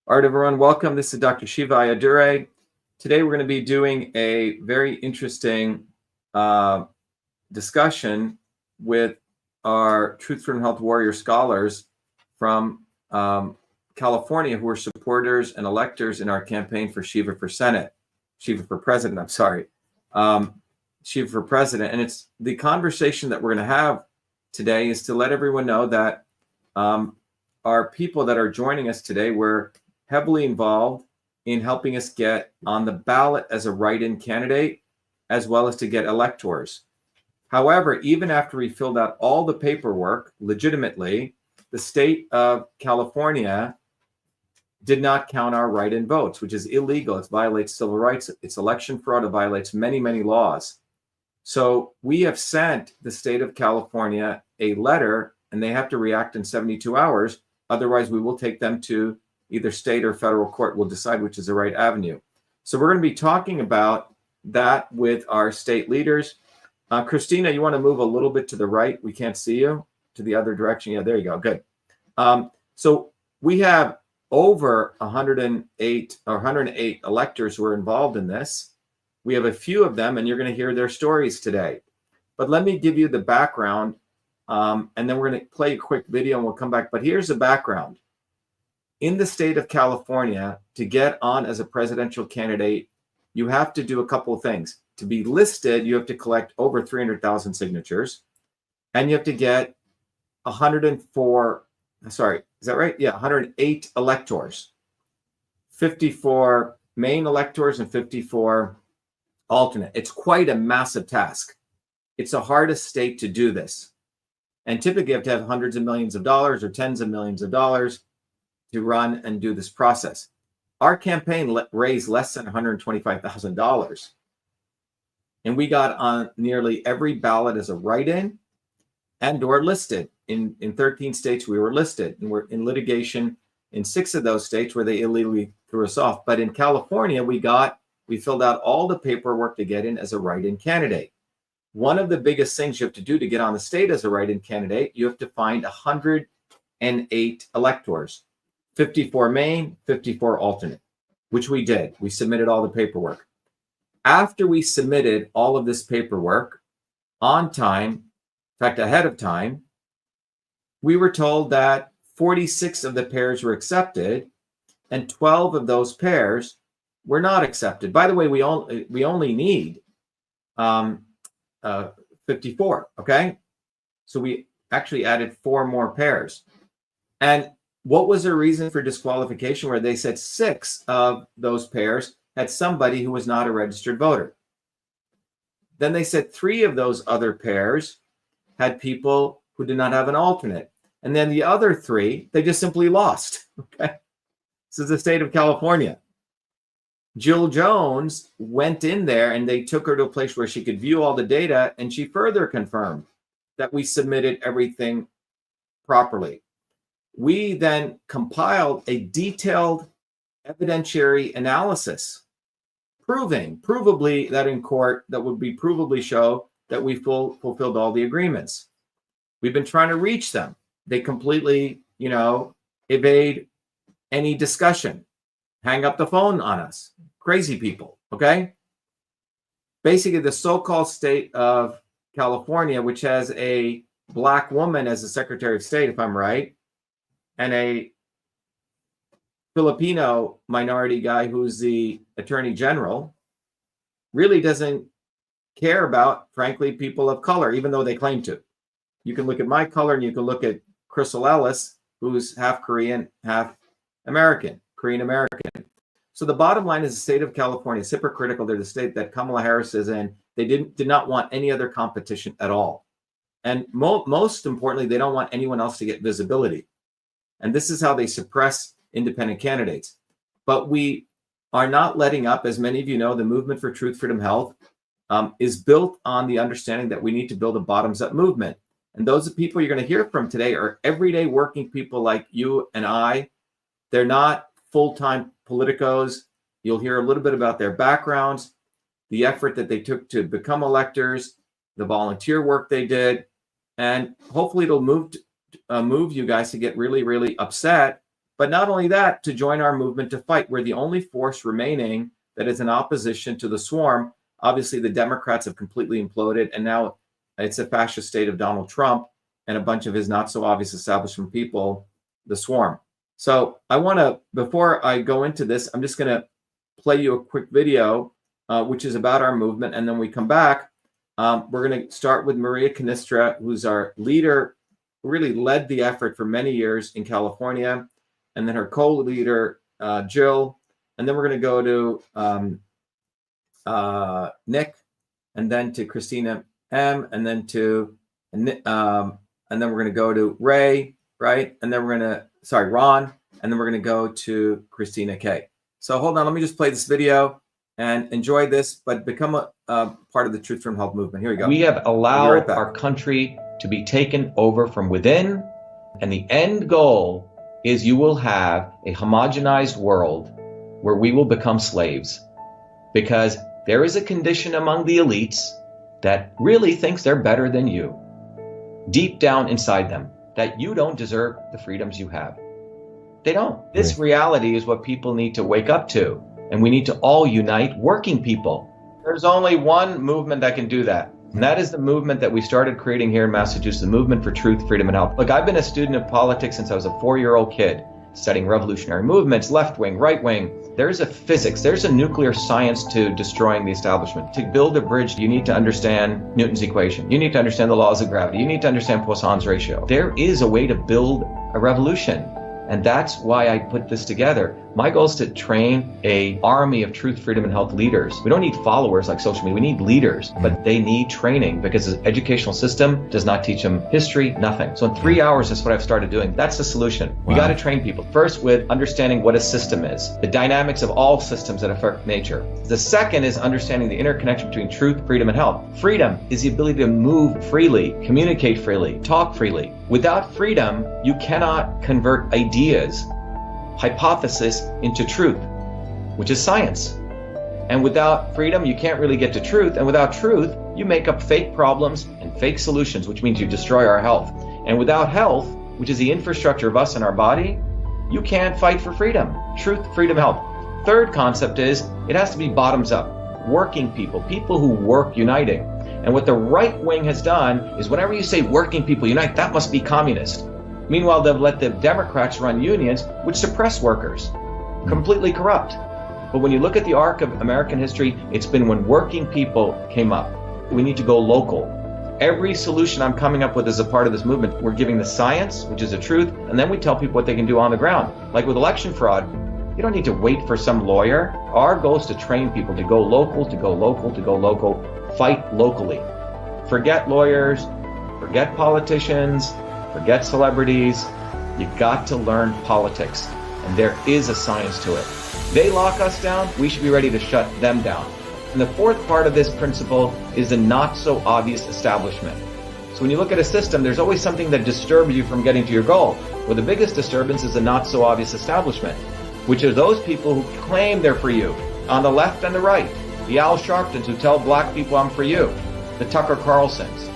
All right, everyone, welcome. This is Dr. Shiva Ayadure. Today, we're going to be doing a very interesting discussion with our Truth, Freedom, Health Warrior scholars from California who are supporters and electors in our campaign for Shiva for Senate, Shiva for President, I'm sorry, Shiva for President. And it's the conversation that we're going to have today is to let everyone know that our people that are joining us today were heavily involved in helping us get on the ballot as a write-in candidate, as well as to get electors. However, even after we filled out all the paperwork legitimately, the state of California did not count our write-in votes, which is illegal. It violates civil rights. It's election fraud. It violates many, many laws. So we have sent the state of California a letter, and they have to react in 72 hours. Otherwise, we will take them to either state or federal court. Will decide which is the right avenue. So we're going to be talking about that with our state leaders. Christina, you want to move a little bit to the right? We can't see you. To the other direction. Yeah, there you go. Good. So we have over 108 electors who are involved in this. We have a few of them, and you're going to hear their stories today. But let me give you the background, and then we're going to play a quick video, and we'll come back. But here's the background. In the state of California, to get on as a presidential candidate, you have to do a couple of things. To be listed, you have to collect over 300,000 signatures, and you have to get 104, sorry, is that right? Yeah, 108 electors, 54 main electors and 54 alternate. It's quite a massive task. It's the hardest state to do this. And typically you have to have hundreds of millions of dollars or tens of millions of dollars to run and do this process. Our campaign raised less than $125,000. And we got on nearly every ballot as a write-in and or listed. In 13 states, we were listed, and we're in litigation in 6 of those states where they illegally threw us off. But in California, we filled out all the paperwork to get in as a write-in candidate. One of the biggest things you have to do to get on the state as a write-in candidate, you have to find 108 electors, 54 main, 54 alternate, which we did. We submitted all the paperwork. After we submitted all of this paperwork on time, in fact, ahead of time, we were told that 46 of the pairs were accepted and 12 of those pairs were not accepted. By the way, we only need 54, okay? So we actually added 4 more pairs. And what was the reason for disqualification where they said 6 of those pairs had somebody who was not a registered voter? Then they said 3 of those other pairs had people who did not have an alternate. And then the other 3, they just simply lost. Okay. This is the state of California. Jill Jones went in there and they took her to a place where she could view all the data, and she further confirmed that we submitted everything properly. We then compiled a detailed evidentiary analysis provably that in court that would be provably show that we fulfilled all the agreements. We've been trying to reach them. They completely, evade any discussion, hang up the phone on us. Crazy people, okay? Basically, the so-called state of California, which has a Black woman as the Secretary of State, if I'm right, and a Filipino minority guy who's the Attorney General, really doesn't care about, frankly, people of color, even though they claim to. You can look at my color and you can look at Crystal Ellis, who's half Korean, half American, Korean American. So the bottom line is the state of California is hypocritical. They're the state that Kamala Harris is in. They did not want any other competition at all. And most importantly, they don't want anyone else to get visibility. And this is how they suppress independent candidates. But we are not letting up. As many of you know, the movement for Truth, Freedom, Health is built on the understanding that we need to build a bottoms-up movement. And those people you're going to hear from today are everyday working people like you and I. They're not full-time politicos. You'll hear a little bit about their backgrounds, the effort that they took to become electors, the volunteer work they did, and hopefully it'll move you guys to get really, really upset But not only that, to join our movement to fight. We're the only force remaining that is in opposition to the swarm. Obviously, the Democrats have completely imploded, and now it's a fascist state of Donald Trump and a bunch of his not so obvious establishment people, the swarm. So I want to, before I go into this, I'm just going to play you a quick video, which is about our movement. And then we come back. We're going to start with Maria Canistra, who's our leader, who really led the effort for many years in California. And then her co-leader, Jill. And then we're going to go to Nick, and then to Christina M, and then to, and then we're going to go to Ray, right? And then we're going to, Ron, and then we're going to go to Christina K. So hold on, let me just play this video and enjoy this, but become a part of the Truth from Health movement. Here we go. We have allowed our country to be taken over from within, and the end goal is you will have a homogenized world where we will become slaves, because there is a condition among the elites that really thinks they're better than you, deep down inside them, that you don't deserve the freedoms you have. They don't. This reality is what people need to wake up to, and we need to all unite, working people. There's only one movement that can do that, and that is the movement that we started creating here in Massachusetts, the Movement for Truth, Freedom, and Health. Look, I've been a student of politics since I was a 4-year-old kid, studying revolutionary movements, left wing, right wing. There's a physics, there's a nuclear science to destroying the establishment. To build a bridge, you need to understand Newton's equation. You need to understand the laws of gravity. You need to understand Poisson's ratio. There is a way to build a revolution. And that's why I put this together. My goal is to train an army of truth, freedom, and health leaders. We don't need followers like social media. We need leaders, but they need training because the educational system does not teach them history, nothing. So in 3 hours, that's what I've started doing. That's the solution. We got to train people. First, with understanding what a system is, the dynamics of all systems that affect nature. The second is understanding the interconnection between truth, freedom, and health. Freedom is the ability to move freely, communicate freely, talk freely. Without freedom, you cannot convert ideas, hypothesis into truth, which is science. And without freedom, you can't really get to truth. And without truth, you make up fake problems and fake solutions, which means you destroy our health. And without health, which is the infrastructure of us and our body, you can't fight for freedom. Truth, freedom, health. Third concept is it has to be bottoms up. Working people, people who work uniting. And what the right wing has done is whenever you say working people unite, that must be communist. Meanwhile, they've let the Democrats run unions, which suppress workers, completely corrupt. But when you look at the arc of American history, it's been when working people came up. We need to go local. Every solution I'm coming up with as a part of this movement, we're giving the science, which is the truth, and then we tell people what they can do on the ground. Like with election fraud, you don't need to wait for some lawyer. Our goal is to train people to go local, to go local, to go local, fight locally. Forget lawyers, forget politicians, forget celebrities. You've got to learn politics, and there is a science to it. They lock us down, we should be ready to shut them down. And the fourth part of this principle is the not so obvious establishment. So when you look at a system, there's always something that disturbs you from getting to your goal. Well, the biggest disturbance is the not so obvious establishment, which are those people who claim they're for you, on the left and the right. The Al Sharptons who tell black people I'm for you. The Tucker Carlsons.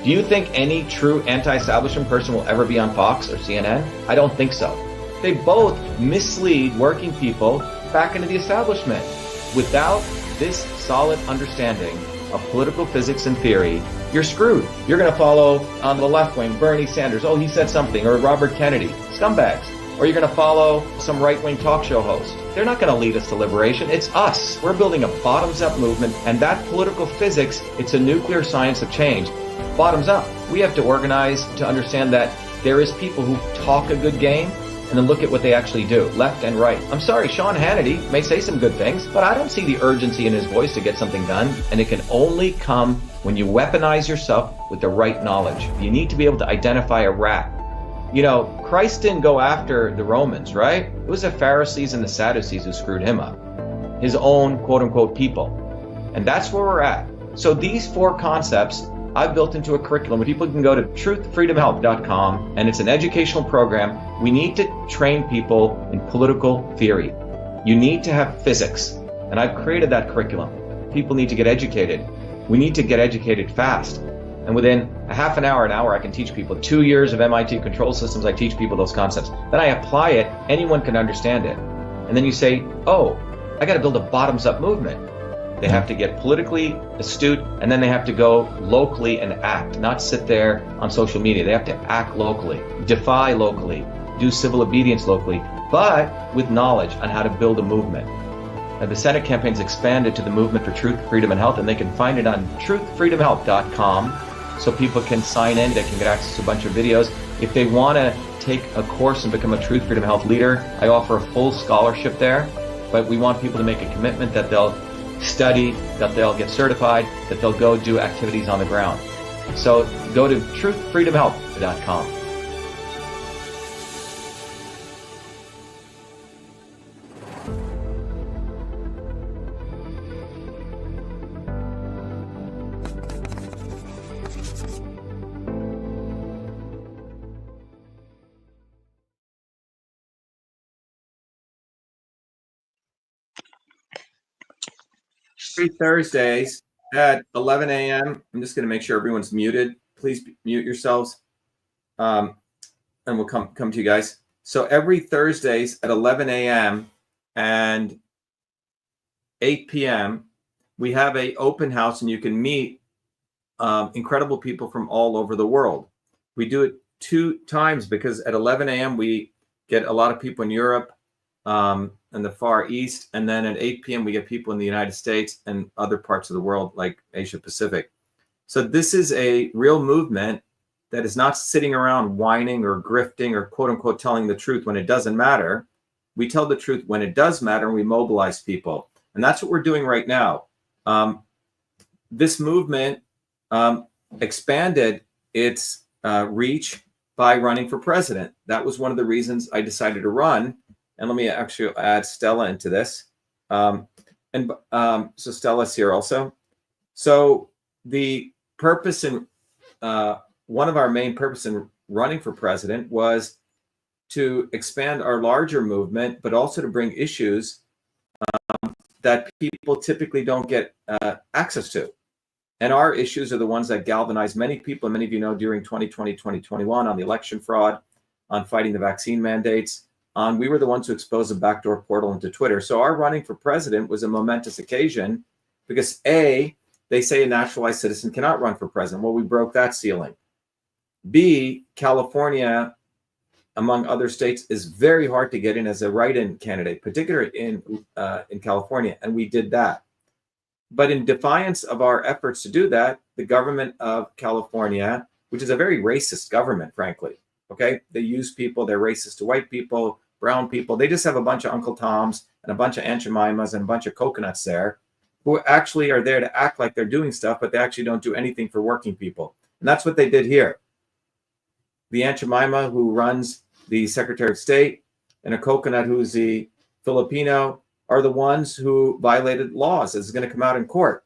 Do you think any true anti-establishment person will ever be on Fox or CNN? I don't think so. They both mislead working people back into the establishment. Without this solid understanding of political physics and theory, you're screwed. You're going to follow on the left wing, Bernie Sanders. Oh, he said something. Or Robert Kennedy. Scumbags. Or you're going to follow some right-wing talk show host. They're not going to lead us to liberation. It's us. We're building a bottoms-up movement, and that political physics, it's a nuclear science of change. Bottoms up. We have to organize to understand that there is people who talk a good game and then look at what they actually do, left and right. I'm sorry, Sean Hannity may say some good things, but I don't see the urgency in his voice to get something done, and it can only come when you weaponize yourself with the right knowledge. You need to be able to identify a rat. You know, Christ didn't go after the Romans, right? It was the Pharisees and the Sadducees who screwed him up. His own quote-unquote people. And that's where we're at. So these four concepts I've built into a curriculum where people can go to truthfreedomhealth.com, and it's an educational program. We need to train people in political theory. You need to have physics, and I've created that curriculum. People need to get educated. We need to get educated fast. And within a half an hour, I can teach people. 2 years of MIT control systems, I teach people those concepts. Then I apply it, anyone can understand it. And then you say, oh, I got to build a bottoms-up movement. They have to get politically astute, and then they have to go locally and act, not sit there on social media. They have to act locally, defy locally, do civil obedience locally, but with knowledge on how to build a movement. Now, the Senate campaign's expanded to the Movement for Truth, Freedom, and Health, and they can find it on truthfreedomhealth.com, so people can sign in, they can get access to a bunch of videos. If they want to take a course and become a Truth, Freedom, Health leader, I offer a full scholarship there, but we want people to make a commitment that they'll study, that they'll get certified, that they'll go do activities on the ground. So go to truthfreedomhealth.com. Every Thursdays at 11 a.m. I'm just going to make sure everyone's muted. Please mute yourselves, and we'll come to you guys. So every Thursdays at 11 a.m. and 8 p.m. we have a open house, and you can meet incredible people from all over the world. We do it 2 times because at 11 a.m. we get a lot of people in Europe and the Far East, and then at 8 p.m. we get people in the United States and other parts of the world like Asia Pacific. So this is a real movement that is not sitting around whining or grifting or quote unquote telling the truth when it doesn't matter. We tell the truth when it does matter, and we mobilize people. And that's what we're doing right now. This movement expanded its reach by running for president. That was one of the reasons I decided to run. And let me actually add Stella into this. So Stella's here also. So the purpose in one of our main purpose in running for president was to expand our larger movement, but also to bring issues that people typically don't get access to. And our issues are the ones that galvanize many people, and many of you know during 2020, 2021 on the election fraud, on fighting the vaccine mandates, we were the ones who exposed the backdoor portal into Twitter. So our running for president was a momentous occasion because A, they say a naturalized citizen cannot run for president. Well, we broke that ceiling. B, California, among other states, is very hard to get in as a write-in candidate, particularly in California, and we did that. But in defiance of our efforts to do that, the government of California, which is a very racist government, frankly, okay? They use people, they're racist to white people, brown people. They just have a bunch of Uncle Toms and a bunch of Aunt Jemimas and a bunch of coconuts there who actually are there to act like they're doing stuff, but they actually don't do anything for working people. And that's what they did here. The Aunt Jemima who runs the Secretary of State and a coconut who's the Filipino are the ones who violated laws. This is going to come out in court.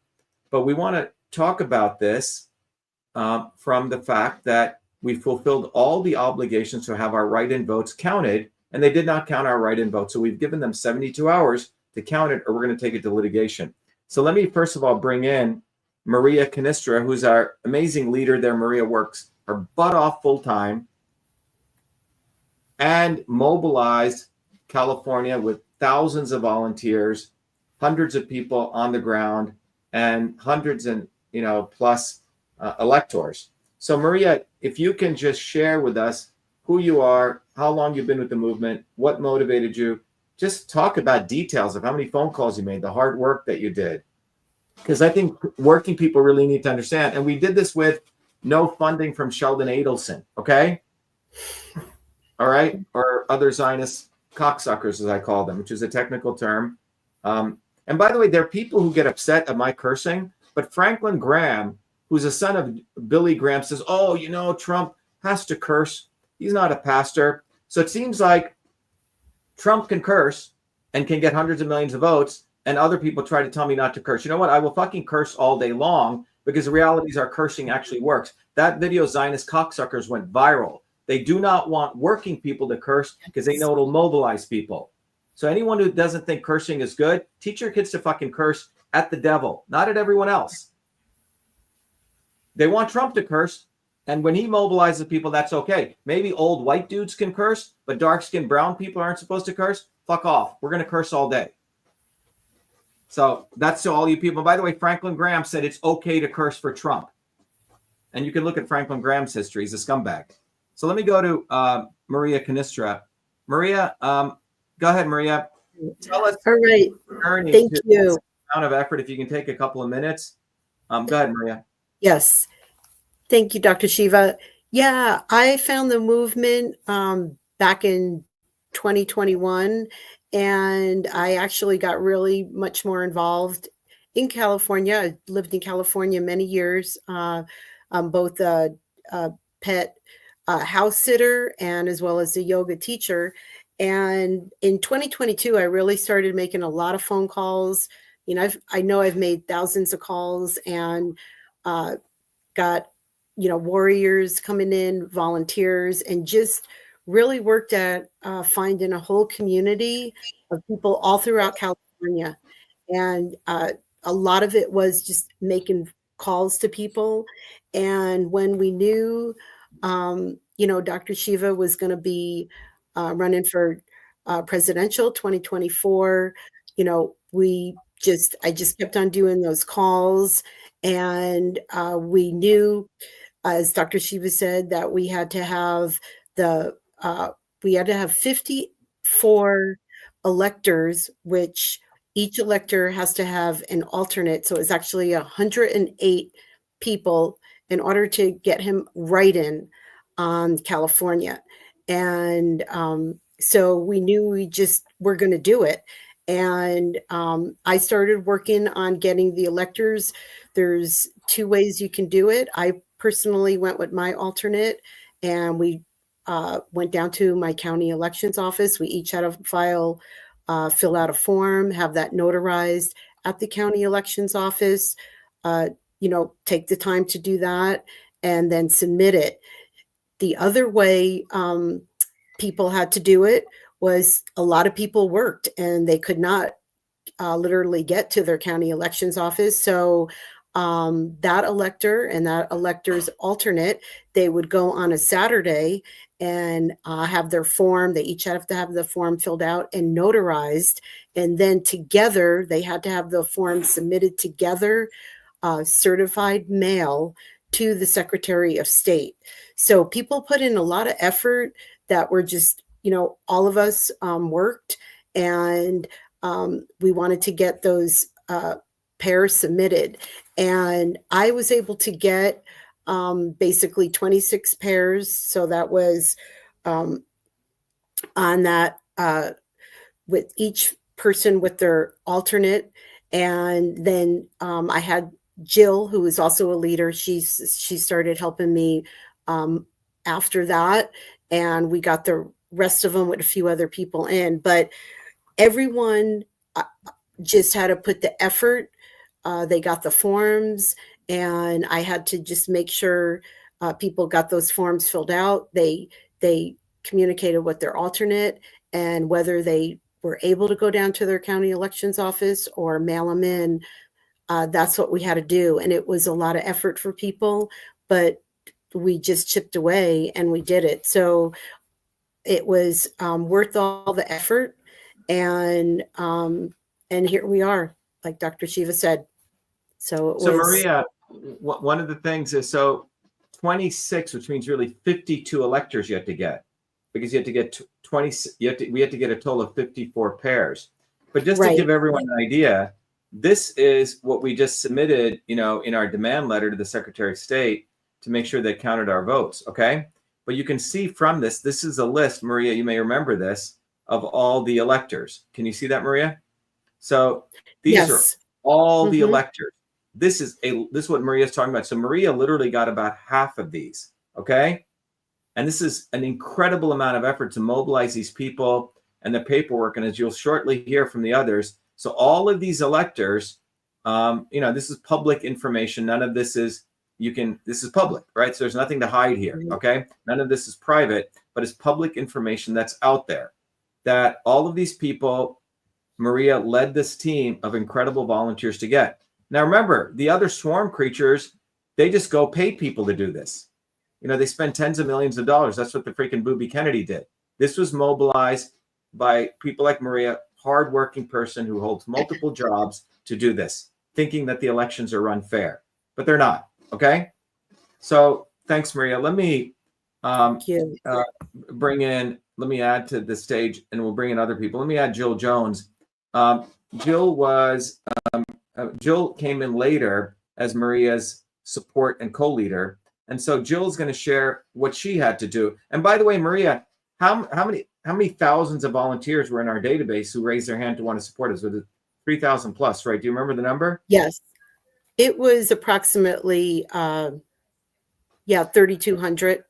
But we want to talk about this from the fact that we fulfilled all the obligations to have our write-in votes counted, and they did not count our write-in votes. So we've given them 72 hours to count it, or we're going to take it to litigation. So let me first of all bring in Maria Canistra, who's our amazing leader there. Maria works her butt off full-time and mobilized California with thousands of volunteers, hundreds of people on the ground, and hundreds and plus electors. So Maria, if you can just share with us who you are, how long you've been with the movement, what motivated you, just talk about details of how many phone calls you made, the hard work that you did. Because I think working people really need to understand. And we did this with no funding from Sheldon Adelson, okay? All right? Or other Zionist cocksuckers, as I call them, which is a technical term. And by the way, there are people who get upset at my cursing, but Franklin Graham, who's a son of Billy Graham, says, oh, Trump has to curse. He's not a pastor. So it seems like Trump can curse and can get hundreds of millions of votes, and other people try to tell me not to curse. You know what? I will fucking curse all day long because the reality is our cursing actually works. That video, Zionist cocksuckers, went viral. They do not want working people to curse because they know it'll mobilize people. So anyone who doesn't think cursing is good, teach your kids to fucking curse at the devil, not at everyone else. They want Trump to curse. And when he mobilizes people, that's okay. Maybe old white dudes can curse, but dark-skinned brown people aren't supposed to curse. Fuck off. We're going to curse all day. So that's to all you people. By the way, Franklin Graham said it's okay to curse for Trump. And you can look at Franklin Graham's history. He's a scumbag. So let me go to Maria Canistra. Maria, go ahead, Maria. Tell us. All right. Thank you. Amount of effort, if you can take a couple of minutes. Go ahead, Maria. Yes. Thank you, Dr. Shiva. Yeah, I found the movement back in 2021, and I actually got really much more involved in California. I lived in California many years. I'm both a pet house sitter and as well as a yoga teacher. And in 2022, I really started making a lot of phone calls. You know, I know I've made thousands of calls and got, warriors coming in, volunteers, and just really worked at finding a whole community of people all throughout California. And a lot of it was just making calls to people. And when we knew, Dr. Shiva was going to be running for presidential 2024, I just kept on doing those calls, and we knew, as Dr. Shiva said, that we had to have 54 electors, which each elector has to have an alternate. So it's actually 108 people in order to get him right in on California. And so we knew we just were going to do it. And I started working on getting the electors. There's two ways you can do it. I personally went with my alternate, and we went down to my county elections office. We each had a file, fill out a form, have that notarized at the county elections office, take the time to do that, and then submit it. The other way people had to do it was a lot of people worked and they could not literally get to their county elections office. So that elector and that elector's alternate, they would go on a Saturday and have their form. They each have to have the form filled out and notarized. And then together, they had to have the form submitted together, certified mail to the Secretary of State. So people put in a lot of effort that were just, all of us worked, and we wanted to get those pairs submitted. And I was able to get basically 26 pairs. So that was on that with each person with their alternate. And then I had Jill, who is also a leader. She started helping me after that. And we got the rest of them with a few other people in. But everyone just had to put the effort. They got the forms, and I had to just make sure people got those forms filled out. They communicated with their alternate and whether they were able to go down to their county elections office or mail them in. That's what we had to do. And it was a lot of effort for people, but we just chipped away and we did it. So it was worth all the effort. And here we are, like Dr. Shiva said. So Maria, one of the things is 26, which means really 52 electors you have to get, because you have to get 20. We have to get a total of 54 pairs. But just to give everyone an idea, this is what we just submitted, in our demand letter to the Secretary of State to make sure they counted our votes. Okay, but you can see from this is a list, Maria. You may remember this, of all the electors. Can you see that, Maria? So these are all the electors. This is what Maria's talking about. So Maria literally got about half of these, okay? And this is an incredible amount of effort to mobilize these people and the paperwork. And as you'll shortly hear from the others, so all of these electors, this is public information. None of this is, this is public, right? So there's nothing to hide here, okay? None of this is private, but it's public information that's out there. That all of these people, Maria led this team of incredible volunteers to get. Now, remember, the other swarm creatures, They just go pay people to do this. They spend tens of millions of dollars. That's what the freaking Booby Kennedy did. This was mobilized by people like Maria, hardworking person who holds multiple jobs, to do this, thinking that the elections are run fair, but they're not. Okay. So thanks, Maria. Let me Thank you. let me add to the stage, and we'll bring in other people. Let me add Jill Jones. Jill came in later as Maria's support and co-leader. And so Jill's going to share what she had to do. And by the way, Maria, how many thousands of volunteers were in our database who raised their hand to want to support us? Was it 3,000 plus, right? Do you remember the number? Yes. It was approximately 3,200.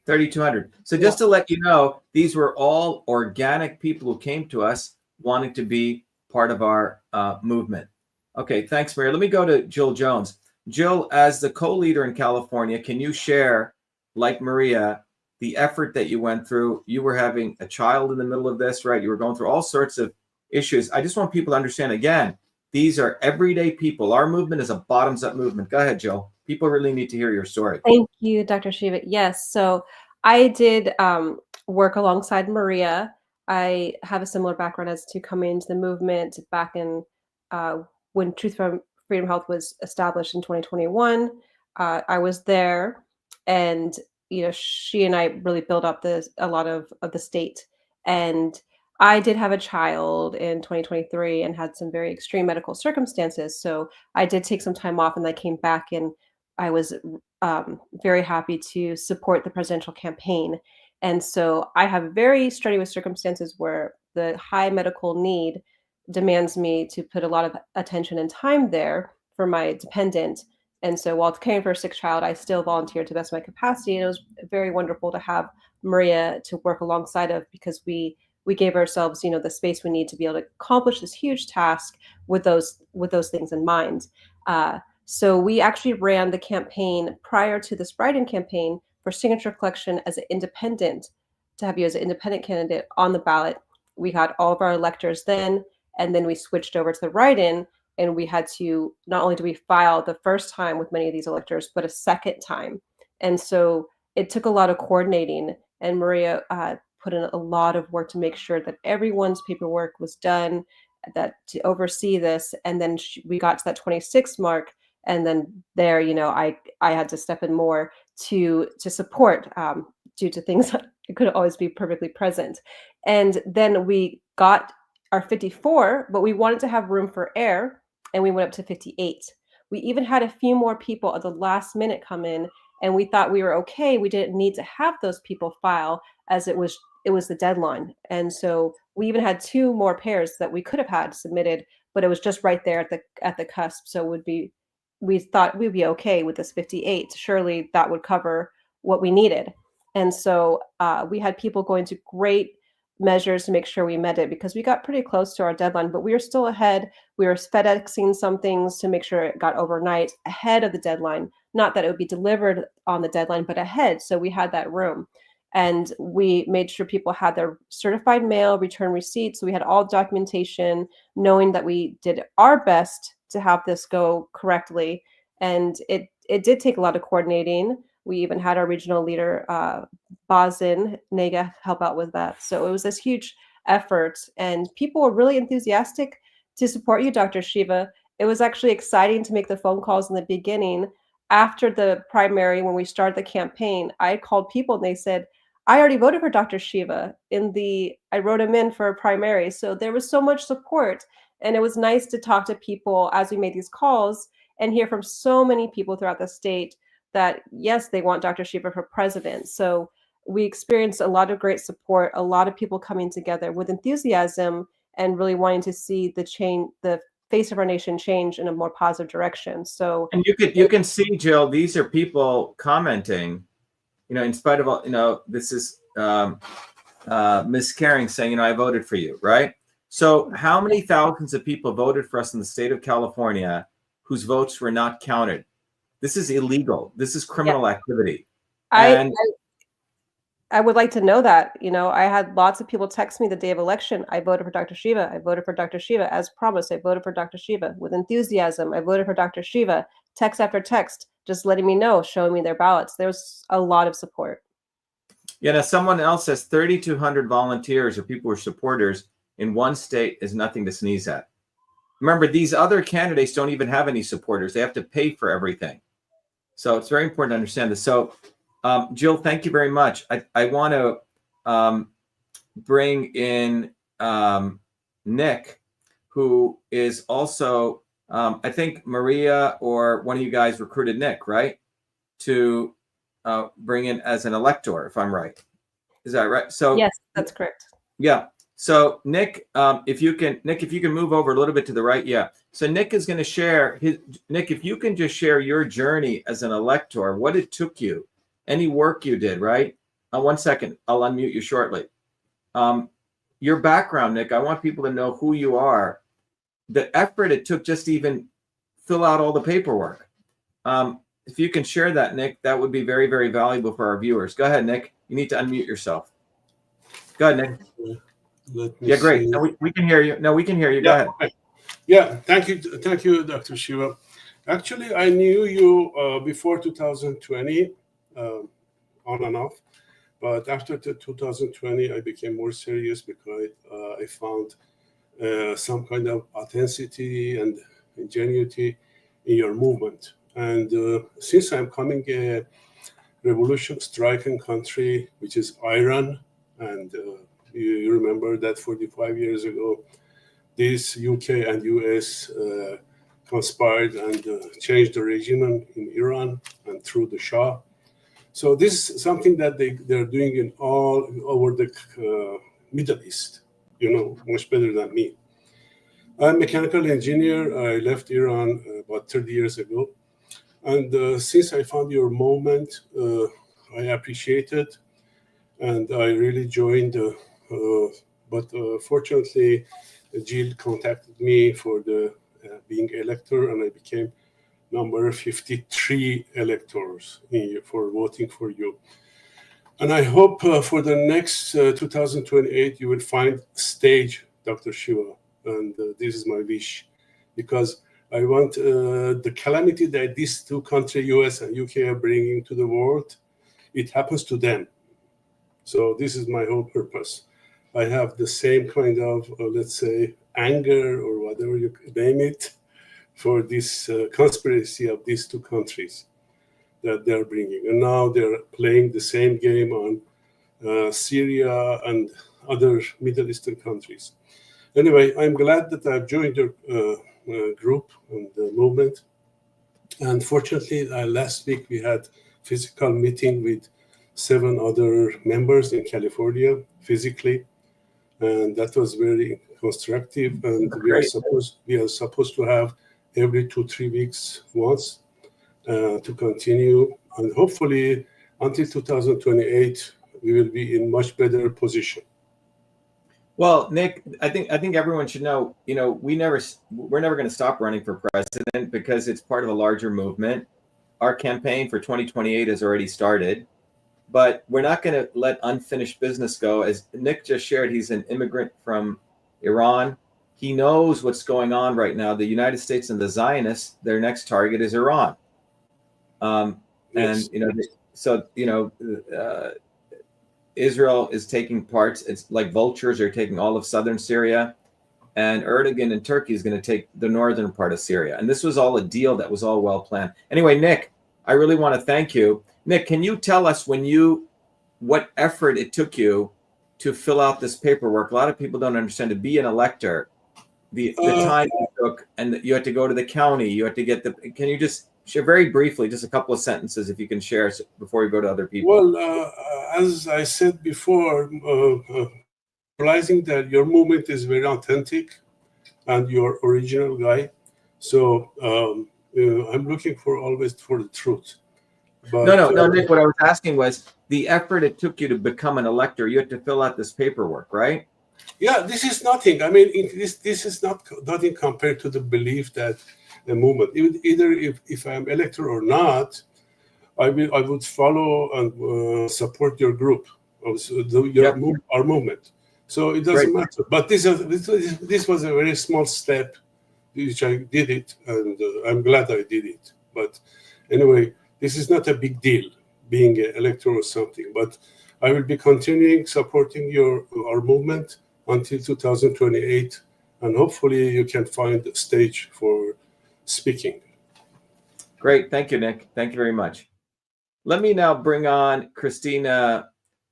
3,200. So just to let you know, these were all organic people who came to us wanting to be part of our movement. Okay, thanks, Maria. Let me go to Jill Jones. Jill, as the co-leader in California, can you share, like Maria, the effort that you went through? You were having a child in the middle of this, right? You were going through all sorts of issues. I just want people to understand, again, these are everyday people. Our movement is a bottoms-up movement. Go ahead, Jill. People really need to hear your story. Thank you, Dr. Shiva. Yes, so I did work alongside Maria. I have a similar background as to coming into the movement back in when Truth from Freedom Health was established in 2021. I was there, and she and I really built up a lot of the state. And I did have a child in 2023 and had some very extreme medical circumstances. So I did take some time off, and I came back, and I was very happy to support the presidential campaign. And so I have very strenuous circumstances where the high medical need demands me to put a lot of attention and time there for my dependent. And so while caring for a sick child, I still volunteered to the best of my capacity. And it was very wonderful to have Maria to work alongside of, because we gave ourselves, the space we need to be able to accomplish this huge task with those things in mind. So we actually ran the campaign prior to this write-in campaign for signature collection as an independent, to have you as an independent candidate on the ballot. We had all of our electors then, and then we switched over to the write-in, and we had to, not only do we file the first time with many of these electors, but a second time. And so it took a lot of coordinating, and Maria put in a lot of work to make sure that everyone's paperwork was done, that to oversee this. And then we got to that 26 mark. And then there, I had to step in more to support due to things that I couldn't always be perfectly present. And then we got our 54, but we wanted to have room for air, and we went up to 58. We even had a few more people at the last minute come in, and we thought we were okay. We didn't need to have those people file, as it was the deadline. And so we even had 2 more pairs that we could have had submitted, but it was just right there at the cusp. So we thought we'd be okay with this 58. Surely that would cover what we needed. And so we had people going to great measures to make sure we met it, because we got pretty close to our deadline, but we were still ahead. We were FedExing some things to make sure it got overnight ahead of the deadline. Not that it would be delivered on the deadline, but ahead. So we had that room. And we made sure people had their certified mail return receipts. So we had all documentation, knowing that we did our best to have this go correctly. And it did take a lot of coordinating. We even had our regional leader, Bazin Nega, help out with that. So it was this huge effort, and people were really enthusiastic to support you, Dr. Shiva. It was actually exciting to make the phone calls in the beginning. After the primary, when we started the campaign, I called people and they said, I already voted for Dr. Shiva I wrote him in for a primary. So there was so much support, and it was nice to talk to people as we made these calls and hear from so many people throughout the state that, yes, they want Dr. Shiva for president. So we experienced a lot of great support, a lot of people coming together with enthusiasm and really wanting to see the face of our nation change in a more positive direction. So, and you can see, Jill, these are people commenting, in spite of all, this is Miss Caring saying, I voted for you, right? So how many thousands of people voted for us in the state of California whose votes were not counted? This is illegal. This is criminal activity. I would like to know that. I had lots of people text me the day of election. I voted for Dr. Shiva. I voted for Dr. Shiva. As promised, I voted for Dr. Shiva with enthusiasm. I voted for Dr. Shiva. Text after text. just letting me know, showing me their ballots. There's a lot of support. Yeah, now someone else says 3,200 volunteers or people who are supporters in one state is nothing to sneeze at. Remember, these other candidates don't even have any supporters. They have to pay for everything. So it's very important to understand this. So, Jill, thank you very much. I want to bring in Nick, who is also, I think Maria or one of you guys recruited Nick, right? To bring in as an elector, if I'm right. Is that right? So yes, that's correct. Yeah. So Nick, if you can move over a little bit to the right. Yeah. So Nick is going to share Nick, if you can just share your journey as an elector, what it took you, any work you did, right? 1 second. I'll unmute you shortly. Your background, Nick, I want people to know who you are, the effort it took just to even fill out all the paperwork. If you can share that, Nick, that would be very, very valuable for our viewers. Go ahead, Nick. You need to unmute yourself. Go ahead, Nick. Yeah, great. No, we can hear you. No, we can hear you. Go ahead. Okay. Yeah, thank you, Dr. Shiva. Actually, I knew you before 2020, on and off. But after 2020, I became more serious because I found some kind of authenticity and ingenuity in your movement. And since I'm coming a revolution-striking country, which is Iran, and you remember that 45 years ago, this UK and US conspired and changed the regime in Iran and through the Shah. So this is something that they're doing in all over the Middle East, much better than me. I'm a mechanical engineer. I left Iran about 30 years ago. And since I found your movement, I appreciate it. And I really joined. But fortunately, Jill contacted me for the being elector, and I became number 53 electors for voting for you. And I hope for the next 2028, you will find stage, Dr. Shiva. And this is my wish, because I want the calamity that these two countries, US and UK, are bringing to the world, it happens to them. So this is my whole purpose. I have the same kind of, let's say, anger or whatever you name it, for this conspiracy of these two countries that they're bringing. And now they're playing the same game on Syria and other Middle Eastern countries. Anyway, I'm glad that I've joined your group and the movement. And fortunately, last week we had physical meeting with 7 other members in California physically. And that was very constructive. And we are supposed to have every 2-3 weeks once to continue. And hopefully until 2028, we will be in much better position. Well, Nick, I think everyone should know, we're never going to stop running for president because it's part of a larger movement. Our campaign for 2028 has already started, but we're not going to let unfinished business go. As Nick just shared, he's an immigrant from Iran. He knows what's going on right now. The United States and the Zionists, their next target is Iran. Yes. Israel is taking parts. It's like vultures are taking all of southern Syria, and Erdogan in Turkey is going to take the northern part of Syria. And this was all a deal that was all well planned. Anyway, Nick, I really want to thank you. Nick, can you tell us what effort it took you to fill out this paperwork? A lot of people don't understand, to be an elector, the time it took, and that you had to go to the county, you had to get can you just share very briefly, just a couple of sentences, if you can share before we go to other people? Well, as I said before, realizing that your movement is very authentic and you're original guy. So I'm looking always for the truth. But, no, Nick, what I was asking was the effort it took you to become an elector. You had to fill out this paperwork, right? Yeah, this is nothing. I mean, this is nothing compared to the belief that the movement, either if I'm elector or not, I would follow and support your group, our movement. So it doesn't matter. But this was a very small step, which I did it, and I'm glad I did it. But Anyway, this is not a big deal, being an elector or something, but I will be continuing supporting our movement until 2028, and hopefully you can find a stage for speaking. Great. Thank you, Nick. Thank you very much. Let me now bring on Christina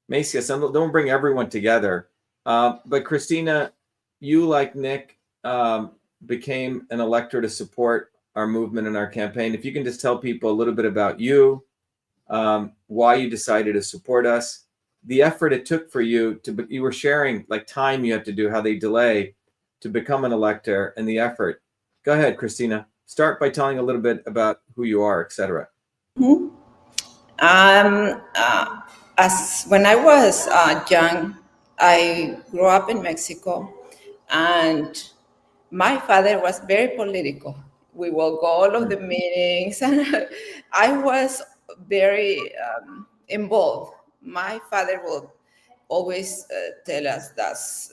Macias. Don't bring everyone together. But Christina, you, like Nick, became an elector to support our movement and our campaign. If you can just tell people a little bit about you, why you decided to support us, the effort it took for you to, you were sharing like time you had to do, how they delay to become an elector, and the effort. Go ahead, Christina. Start by telling a little bit about who you are, etc. Mm-hmm. As when I was young, I grew up in Mexico, and my father was very political. We will go all of the meetings, and I was very involved. My father will always tell us that's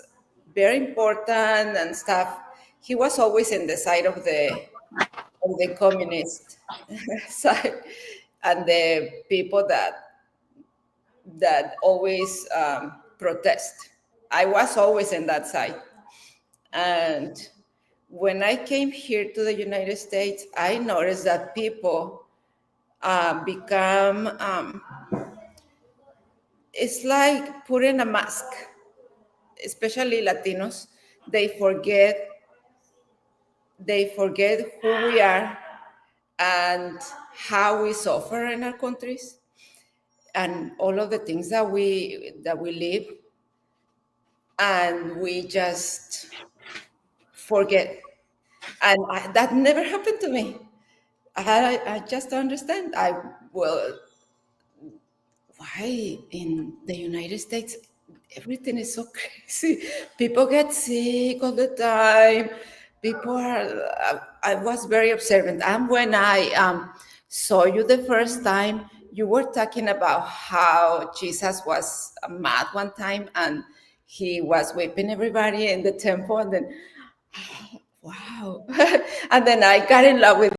very important and stuff. He was always in the side of the communist side, and the people that always protest. I was always in that side. And when I came here to the United States, I noticed that people become, it's like putting a mask, especially Latinos. They forget who we are and how we suffer in our countries, and all of the things that we live, and we just forget. And that never happened to me. I just don't understand. Why in the United States everything is so crazy? People get sick all the time. People are. I was very observant, and when I saw you the first time, you were talking about how Jesus was mad one time and he was whipping everybody in the temple, and then, wow. And then I got in love with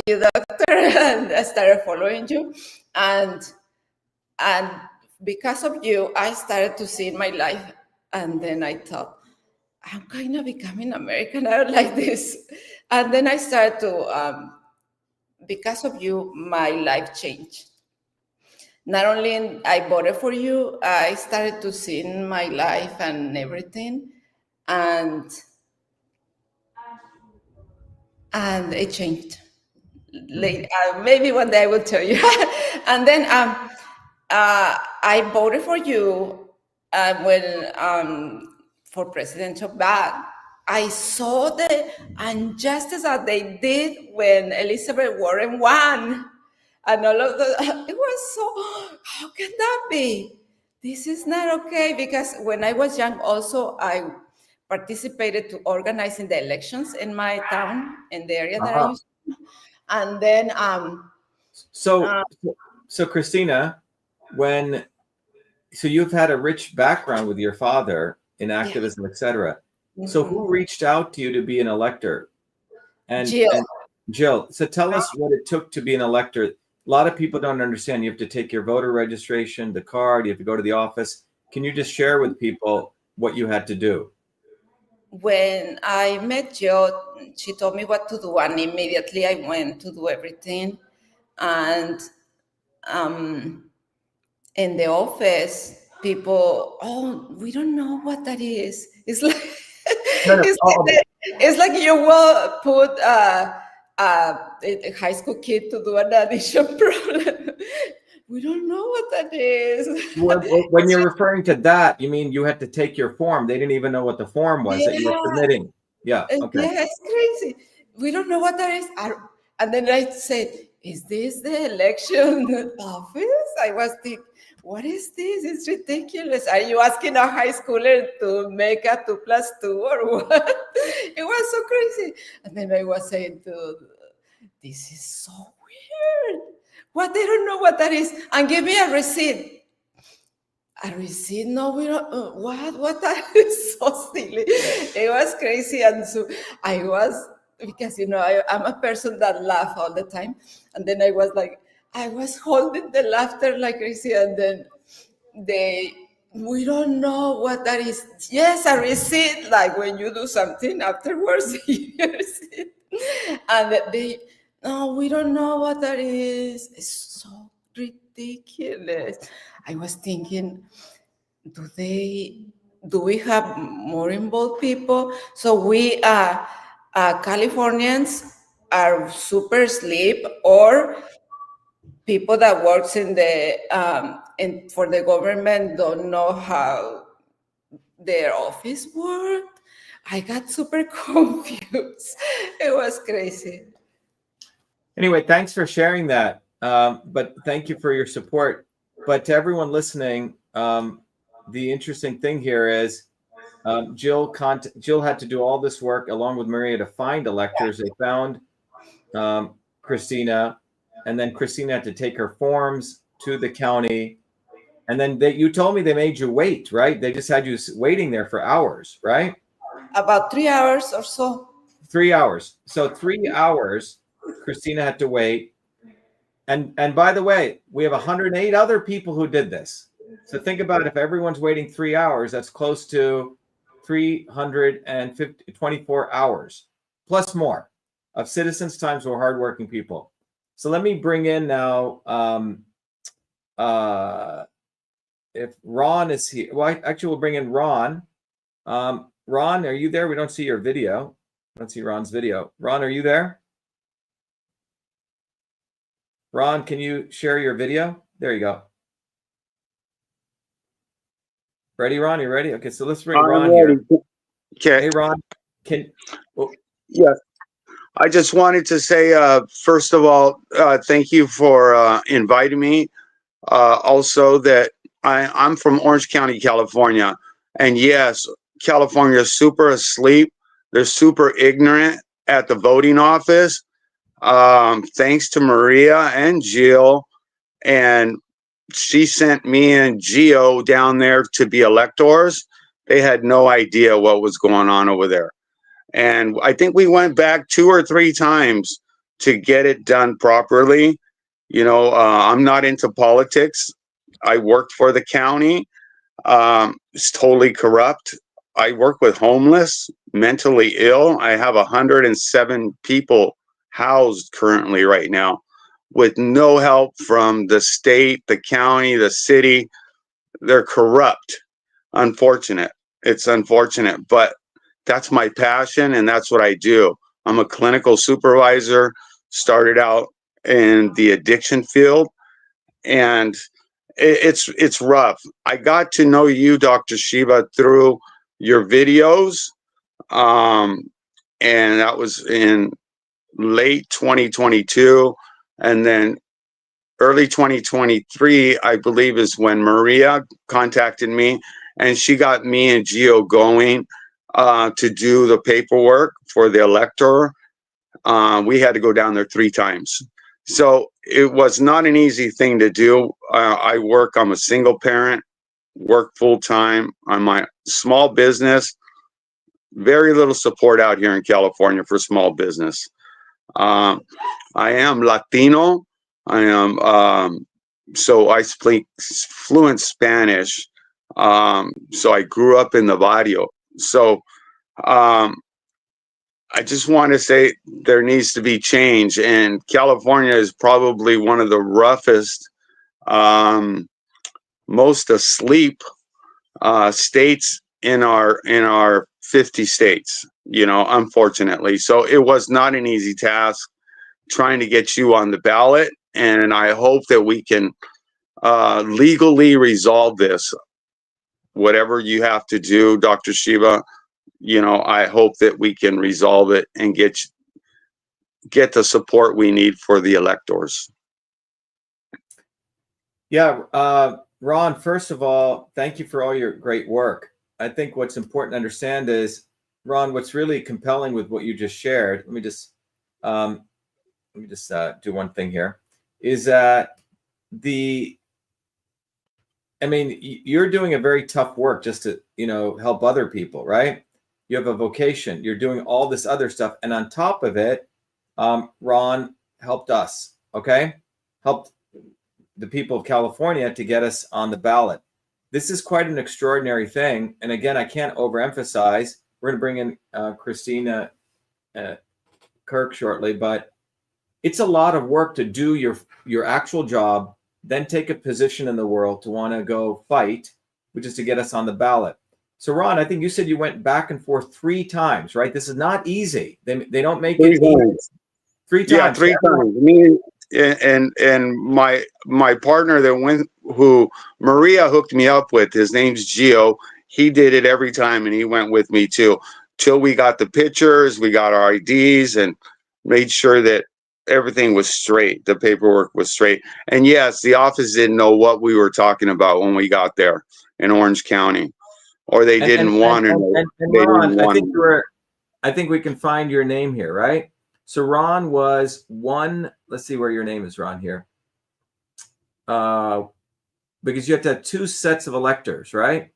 you, doctor, and I started following you. And because of you, I started to see my life. And then I thought, I'm kind of becoming American. I don't like this. And then I started to, because of you, my life changed. Not only I voted for you, I started to see my life and everything. And it changed. Maybe one day I will tell you. And then I voted for you when for presidential, but I saw the injustice that they did when Elizabeth Warren won, and all of the. It was so. How can that be? This is not okay, because when I was young, also I participated to organizing the elections in my town, in the area that I used to. And then so Christina, so you've had a rich background with your father in activism, etc. So who reached out to you to be an elector? And Jill, so tell us what it took to be an elector. A lot of people don't understand. You have to take your voter registration, the card, you have to go to the office. Can you just share with people what you had to do? When I met Jill, she told me what to do, and immediately I went to do everything. And in the office, people, we don't know what that is. It's like it's like you will put a high school kid to do an addition problem. We don't know what that is. When you're referring to that, you mean you had to take your form. They didn't even know what the form was that you were submitting. Yeah. Okay. Yeah, it's crazy. We don't know what that is. And then I said, is this the election office? I was thinking, what is this? It's ridiculous. Are you asking a high schooler to make a 2 + 2 or what? It was so crazy. And then I was saying, this is so weird. What? They don't know what that is. And give me a receipt. A receipt? No, we don't. What? That is so silly. It was crazy. And so I was because, I'm a person that laugh all the time. And then I was holding the laughter like crazy. And then we don't know what that is. Yes, a receipt, like when you do something afterwards, you receipt. And no, we don't know what that is. It's so ridiculous. I was thinking, do we have more involved people? So we Californians are super asleep, or people that works in for the government don't know how their office worked. I got super confused. It was crazy. Anyway, thanks for sharing that. But thank you for your support. But to everyone listening, the interesting thing here is Jill had to do all this work along with Maria to find electors. They found Christina, and then Christina had to take her forms to the county. And then you told me they made you wait, right? They just had you waiting there for hours, right? About 3 hours or so. 3 hours. So 3 hours, Christina had to wait. And by the way, we have 108 other people who did this. So think about it, if everyone's waiting 3 hours, that's close to 324 hours, plus more, of citizens' times who are hardworking people. So let me bring in now, if Ron is here. Well, actually, we'll bring in Ron. Ron, are you there? We don't see your video. I don't see Ron's video. Ron, are you there? Ron, can you share your video? There you go. Ready, Ron? You ready? Okay, so let's bring Ron here. Okay. Hey, Ron. Yes. I just wanted to say, first of all, thank you for inviting me. Also, that I'm from Orange County, California. And yes, California is super asleep. They're super ignorant at the voting office. Thanks to Maria and Jill. And she sent me and Gio down there to be electors. They had no idea what was going on over there. And I think we went back 2 or 3 times to get it done properly. I'm not into politics. I worked for the county. It's totally corrupt. I work with homeless, mentally ill. I have 107 people housed currently right now with no help from the state, the county, the city. They're corrupt. Unfortunate. It's unfortunate, but that's my passion and that's what I do. I'm a clinical supervisor, started out in the addiction field, and it's rough. I got to know you, Dr. Shiva, through your videos, and that was in late 2022, and then early 2023, I believe, is when Maria contacted me, and she got me and Gio going to do the paperwork for the elector. We had to go down there 3 times. So it was not an easy thing to do. I'm a single parent, work full time on my small business. Very little support out here in California for small business. I am Latino. I am, so I speak fluent Spanish. So I grew up in the barrio. So I just want to say there needs to be change, and California is probably one of the roughest, most asleep states in our 50 states, unfortunately. So it was not an easy task trying to get you on the ballot, and I hope that we can legally resolve this. Whatever you have to do, Dr. Shiva, I hope that we can resolve it and get the support we need for the electors. Yeah, Ron, first of all, thank you for all your great work. I think what's important to understand is, Ron, what's really compelling with what you just shared, let me just do one thing here, is that you're doing a very tough work just to, help other people, right? you have a vocation, you're doing all this other stuff. And on top of it, Ron helped us, okay? Helped the people of California to get us on the ballot. This is quite an extraordinary thing. And again, I can't overemphasize. We're going to bring in Christina Kirk shortly, but it's a lot of work to do your actual job, then take a position in the world to want to go fight, which is to get us on the ballot. So Ron, I think you said you went back and forth 3 times, right? This is not easy. They don't make it easy. 3 times. Yeah, 3 times. Me and my partner that went, who Maria hooked me up with, his name's Gio. He did it every time, and he went with me too, till we got the pictures, we got our IDs, and made sure that everything was straight. The paperwork was straight. And yes, the office didn't know what we were talking about when we got there in Orange County, or they didn't want to know. And Ron, I think we can find your name here, right? So Ron was one. Let's see where your name is, Ron, here. Because you have to have 2 sets of electors, right?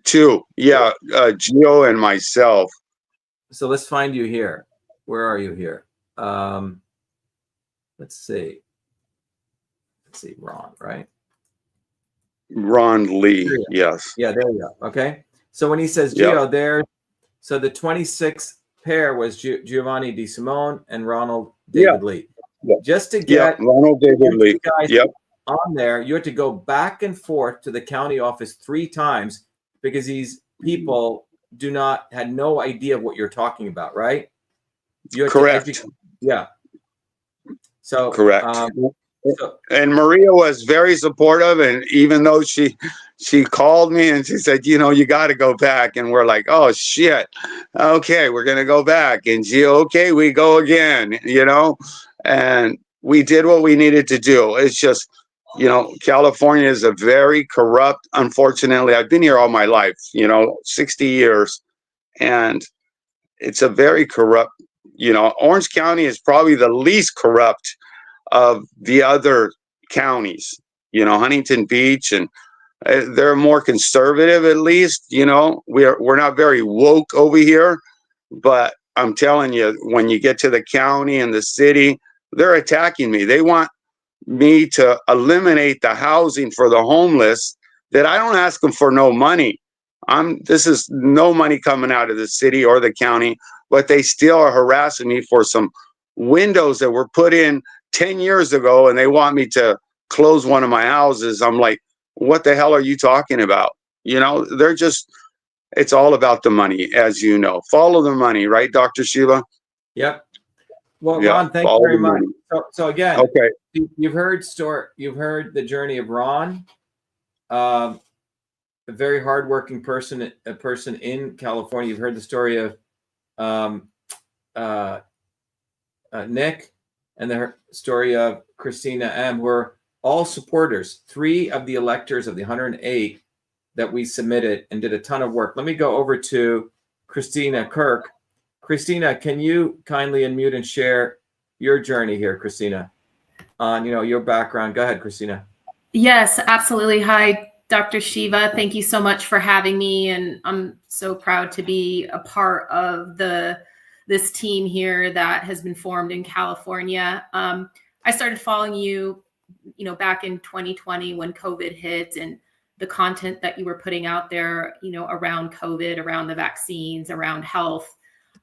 2, yeah, Gio and myself. So let's find you here. Where are you here? Let's see. Ron, right? Ron Lee, yes. Yeah, there you go. Okay. So when he says Gio, there. So the 26th pair was Giovanni Di Simone and Ronald David Lee. Yeah. Just to get Ronald David Lee guys on there, you had to go back and forth to the county office 3 times because these people had no idea what you're talking about, right? You had Correct. Yeah. So correct. And Maria was very supportive, and even though she called me and she said, you got to go back, and we're like, oh shit, okay, we're gonna go back, and she, okay, we go again, and we did what we needed to do. It's just, California is a very corrupt, unfortunately. I've been here all my life, 60 years, and it's a very corrupt, Orange County is probably the least corrupt of the other counties, Huntington Beach, and they're more conservative, at least. We're not very woke over here, but I'm telling you, when you get to the county and the city, they're attacking me. They want me to eliminate the housing for the homeless, that I don't ask them for no money. This is no money coming out of the city or the county, but they still are harassing me for some windows that were put in 10 years ago, and they want me to close one of my houses. I'm like, what the hell are you talking about? They're just, it's all about the money, as you know. Follow the money, right, Dr. Shiva? Yep. Well, Ron, thank you very much. So again, okay, you've heard the journey of Ron, a very hardworking person, a person in California. You've heard the story of Nick, and the story of Christina M. We're all supporters. 3 of the electors of the 108 that we submitted and did a ton of work. Let me go over to Christina Kirk. Christina, can you kindly unmute and share your journey here, Christina, on your background? Go ahead, Christina. Yes, absolutely. Hi, Dr. Shiva. Thank you so much for having me, and I'm so proud to be a part of this team here that has been formed in California. I started following you, back in 2020 when COVID hit, and the content that you were putting out there, around COVID, around the vaccines, around health.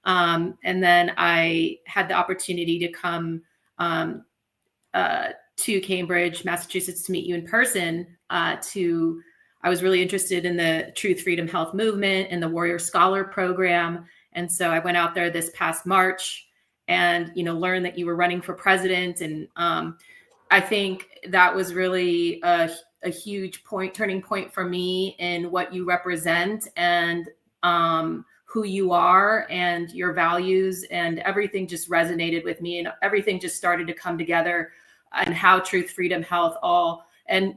And then I had the opportunity to come to Cambridge, Massachusetts to meet you in person. I was really interested in the Truth, Freedom, Health movement and the Warrior Scholar program. And so I went out there this past March and, learned that you were running for president. And I think that was really a huge turning point for me in what you represent and who you are and your values, and everything just resonated with me, and everything just started to come together, and how Truth, Freedom, Health and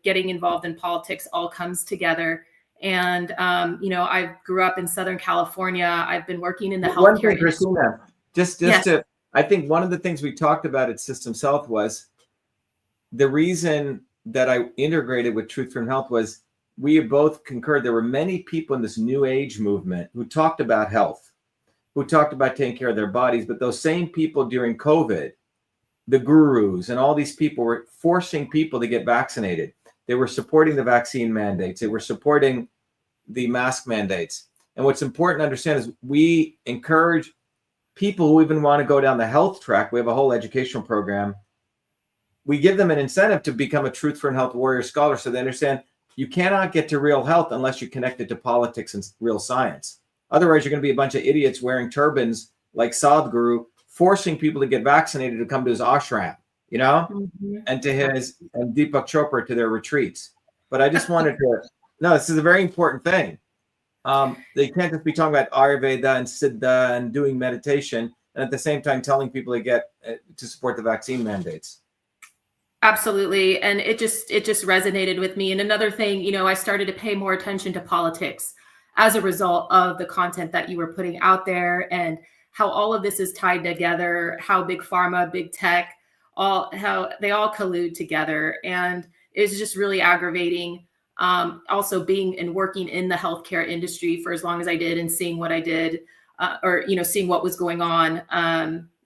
getting involved in politics all comes together. And I grew up in Southern California. I've been working in the healthcare. One thing, Christina, just yes. I think one of the things we talked about at Systems Health was the reason that I integrated with Truth, Freedom, Health was we both concurred there were many people in this new age movement who talked about health, who talked about taking care of their bodies, but those same people during COVID, the gurus and all these people were forcing people to get vaccinated. They were supporting the vaccine mandates. They were supporting the mask mandates. And what's important to understand is we encourage people who even want to go down the health track. We have a whole educational program. We give them an incentive to become a Truth for Health Warrior Scholar so they understand you cannot get to real health unless you're connected to politics and real science. Otherwise, you're going to be a bunch of idiots wearing turbans like Sadhguru, forcing people to get vaccinated to come to his ashram, you know, and to his and Deepak Chopra to their retreats. But I just wanted to, no, this is a very important thing. They can't just be talking about Ayurveda and Siddha and doing meditation, and at the same time telling people to get to support the vaccine mandates. Absolutely. And it just resonated with me. And another thing, you know, I started to pay more attention to politics as a result of the content that you were putting out there and how all of this is tied together, how big pharma, big tech, how they all collude together. And it's just really aggravating. Also being and working in the healthcare industry for as long as I did and seeing what I did, or, you know, seeing what was going on.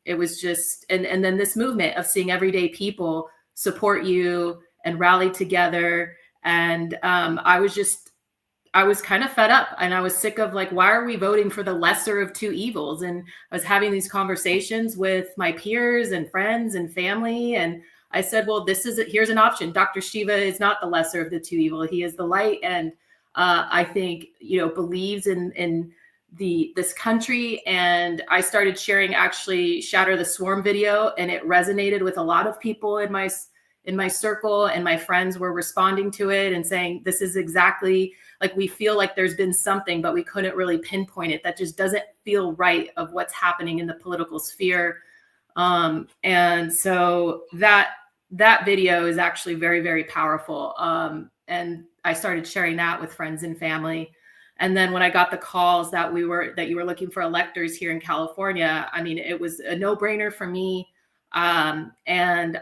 It was just, and then this movement of seeing everyday people support you and rally together. And I was kind of fed up and I was sick of like, why are we voting for the lesser of two evils? And I was having these conversations with my peers and friends and family. And I said, well, here's an option. Dr.SHIVA is not the lesser of the two evil. He is the light. And I think, you know, believes in this country. And I started sharing actually Shatter the Swarm video, and it resonated with a lot of people in my circle, and my friends were responding to it and saying, this is exactly like, we feel like there's been something, but we couldn't really pinpoint it. That just doesn't feel right of what's happening in the political sphere. And so that video is actually very, very powerful. And I started sharing that with friends and family. And then when I got the calls that you were looking for electors here in California, I mean, it was a no-brainer for me. And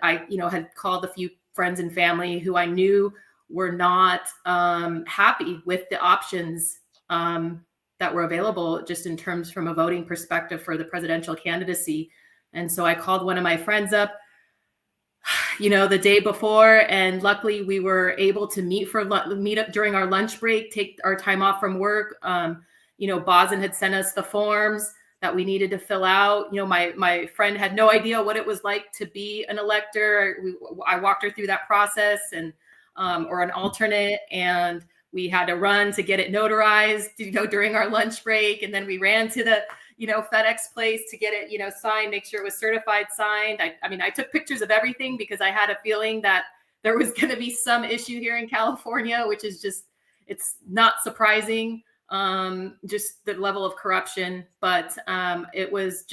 I, you know, had called a few friends and family who I knew were not happy with the options that were available just in terms from a voting perspective for the presidential candidacy. And so I called one of my friends up, you know, the day before, and luckily we were able to meet up during our lunch break, take our time off from work. You know, Bosin had sent us the forms that we needed to fill out. You know, my friend had no idea what it was like to be an elector. I walked her through that process, and or an alternate, and we had to run to get it notarized, you know, during our lunch break. And then we ran to the, you know, FedEx place to get it, you know, signed, make sure it was certified, signed. I mean, I took pictures of everything because I had a feeling that there was going to be some issue here in California, which is just, it's not surprising, just the level of corruption. But it was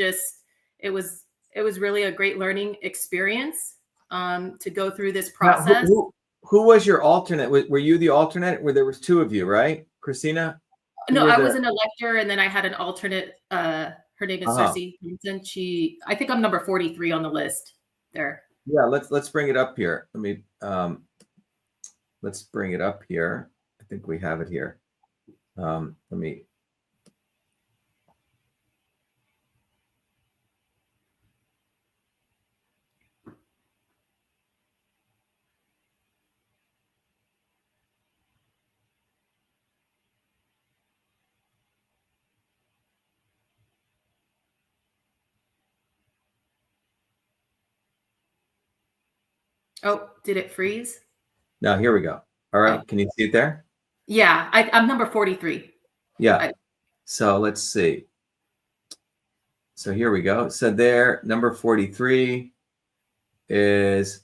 really a great learning experience to go through this process. Who was your alternate? Were you the alternate? Where there was two of you, right, Christina? No, I was an elector, and then I had an alternate. Her name is Cersei Johnson. I think I'm number 43 on the list there. Yeah, let's bring it up here. Let me let's bring it up here. I think we have it here. Let me. Oh, did it freeze? No, here we go. All right. Can you see it there? Yeah, I'm number 43. Yeah. So let's see. So here we go. So there, number 43 is,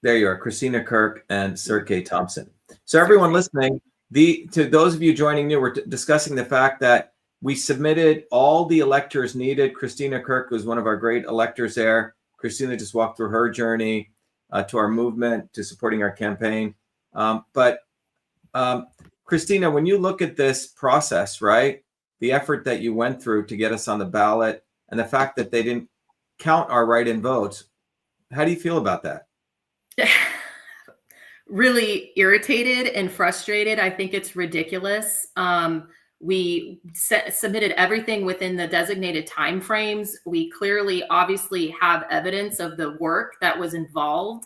there you are, Christina Kirk and Sergey Thompson. So everyone listening, to those of you joining new, we're discussing the fact that we submitted all the electors needed. Christina Kirk was one of our great electors there. Christina just walked through her journey to our movement, to supporting our campaign. But Christina, when you look at this process, right, the effort that you went through to get us on the ballot and the fact that they didn't count our write-in votes, how do you feel about that? really irritated and frustrated. I think it's ridiculous. We submitted everything within the designated timeframes. We clearly, obviously, have evidence of the work that was involved,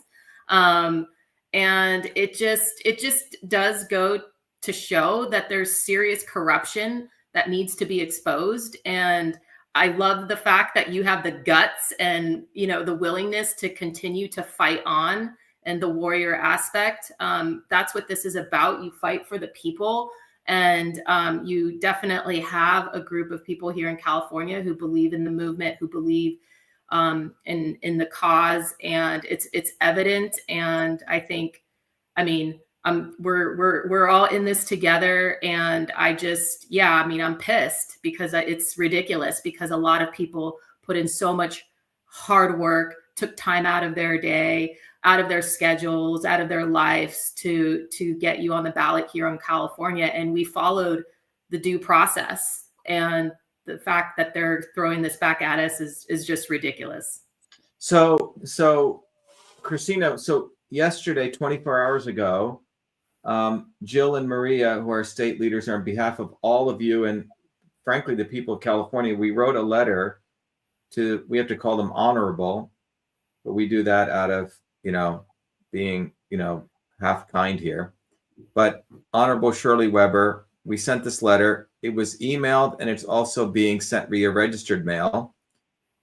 and it just does go to show that there's serious corruption that needs to be exposed. And I love the fact that you have the guts and, you know, the willingness to continue to fight on, and the warrior aspect. That's what this is about. You fight for the people. And you definitely have a group of people here in California who believe in the movement, who believe in the cause, and it's evident. And I think, I mean, we're all in this together. And I'm pissed because it's ridiculous, because a lot of people put in so much hard work, took time out of their day, out of their schedules, out of their lives to get you on the ballot here in California. And we followed the due process. And the fact that they're throwing this back at us is just ridiculous. So Christina, so yesterday, 24 hours ago, Jill and Maria, who are state leaders, on behalf of all of you and frankly, the people of California, we wrote a letter to, we have to call them honorable, but we do that out of, being, half kind here. But Honorable Shirley Weber, we sent this letter. It was emailed, and it's also being sent via registered mail.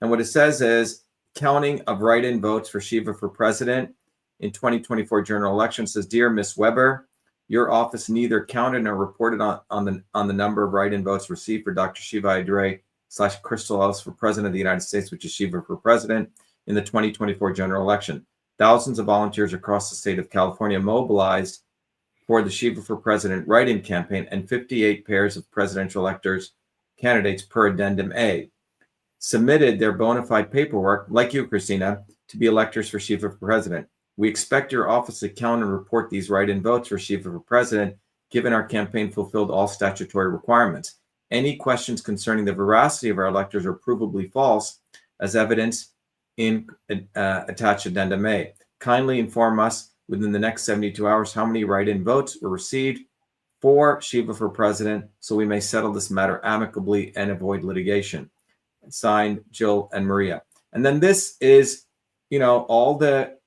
And what it says is, counting of write-in votes for Shiva for president in 2024 general election. Says, Dear Miss Weber, your office neither counted nor reported on the number of write-in votes received for Dr. Shiva Ayyadurai / Crystal Ellis for president of the United States, which is Shiva for president, in the 2024 general election. Thousands of volunteers across the state of California mobilized for the Shiva for President write-in campaign, and 58 pairs of presidential electors candidates per Addendum A submitted their bona fide paperwork, like you, Christina, to be electors for Shiva for President. We expect your office to count and report these write-in votes for Shiva for President, given our campaign fulfilled all statutory requirements. Any questions concerning the veracity of our electors are provably false, as evidenced in attached Addendum A. Kindly inform us within the next 72 hours how many write-in votes were received for Shiva for President, so we may settle this matter amicably and avoid litigation. Signed, Jill and Maria. And then this is, all the,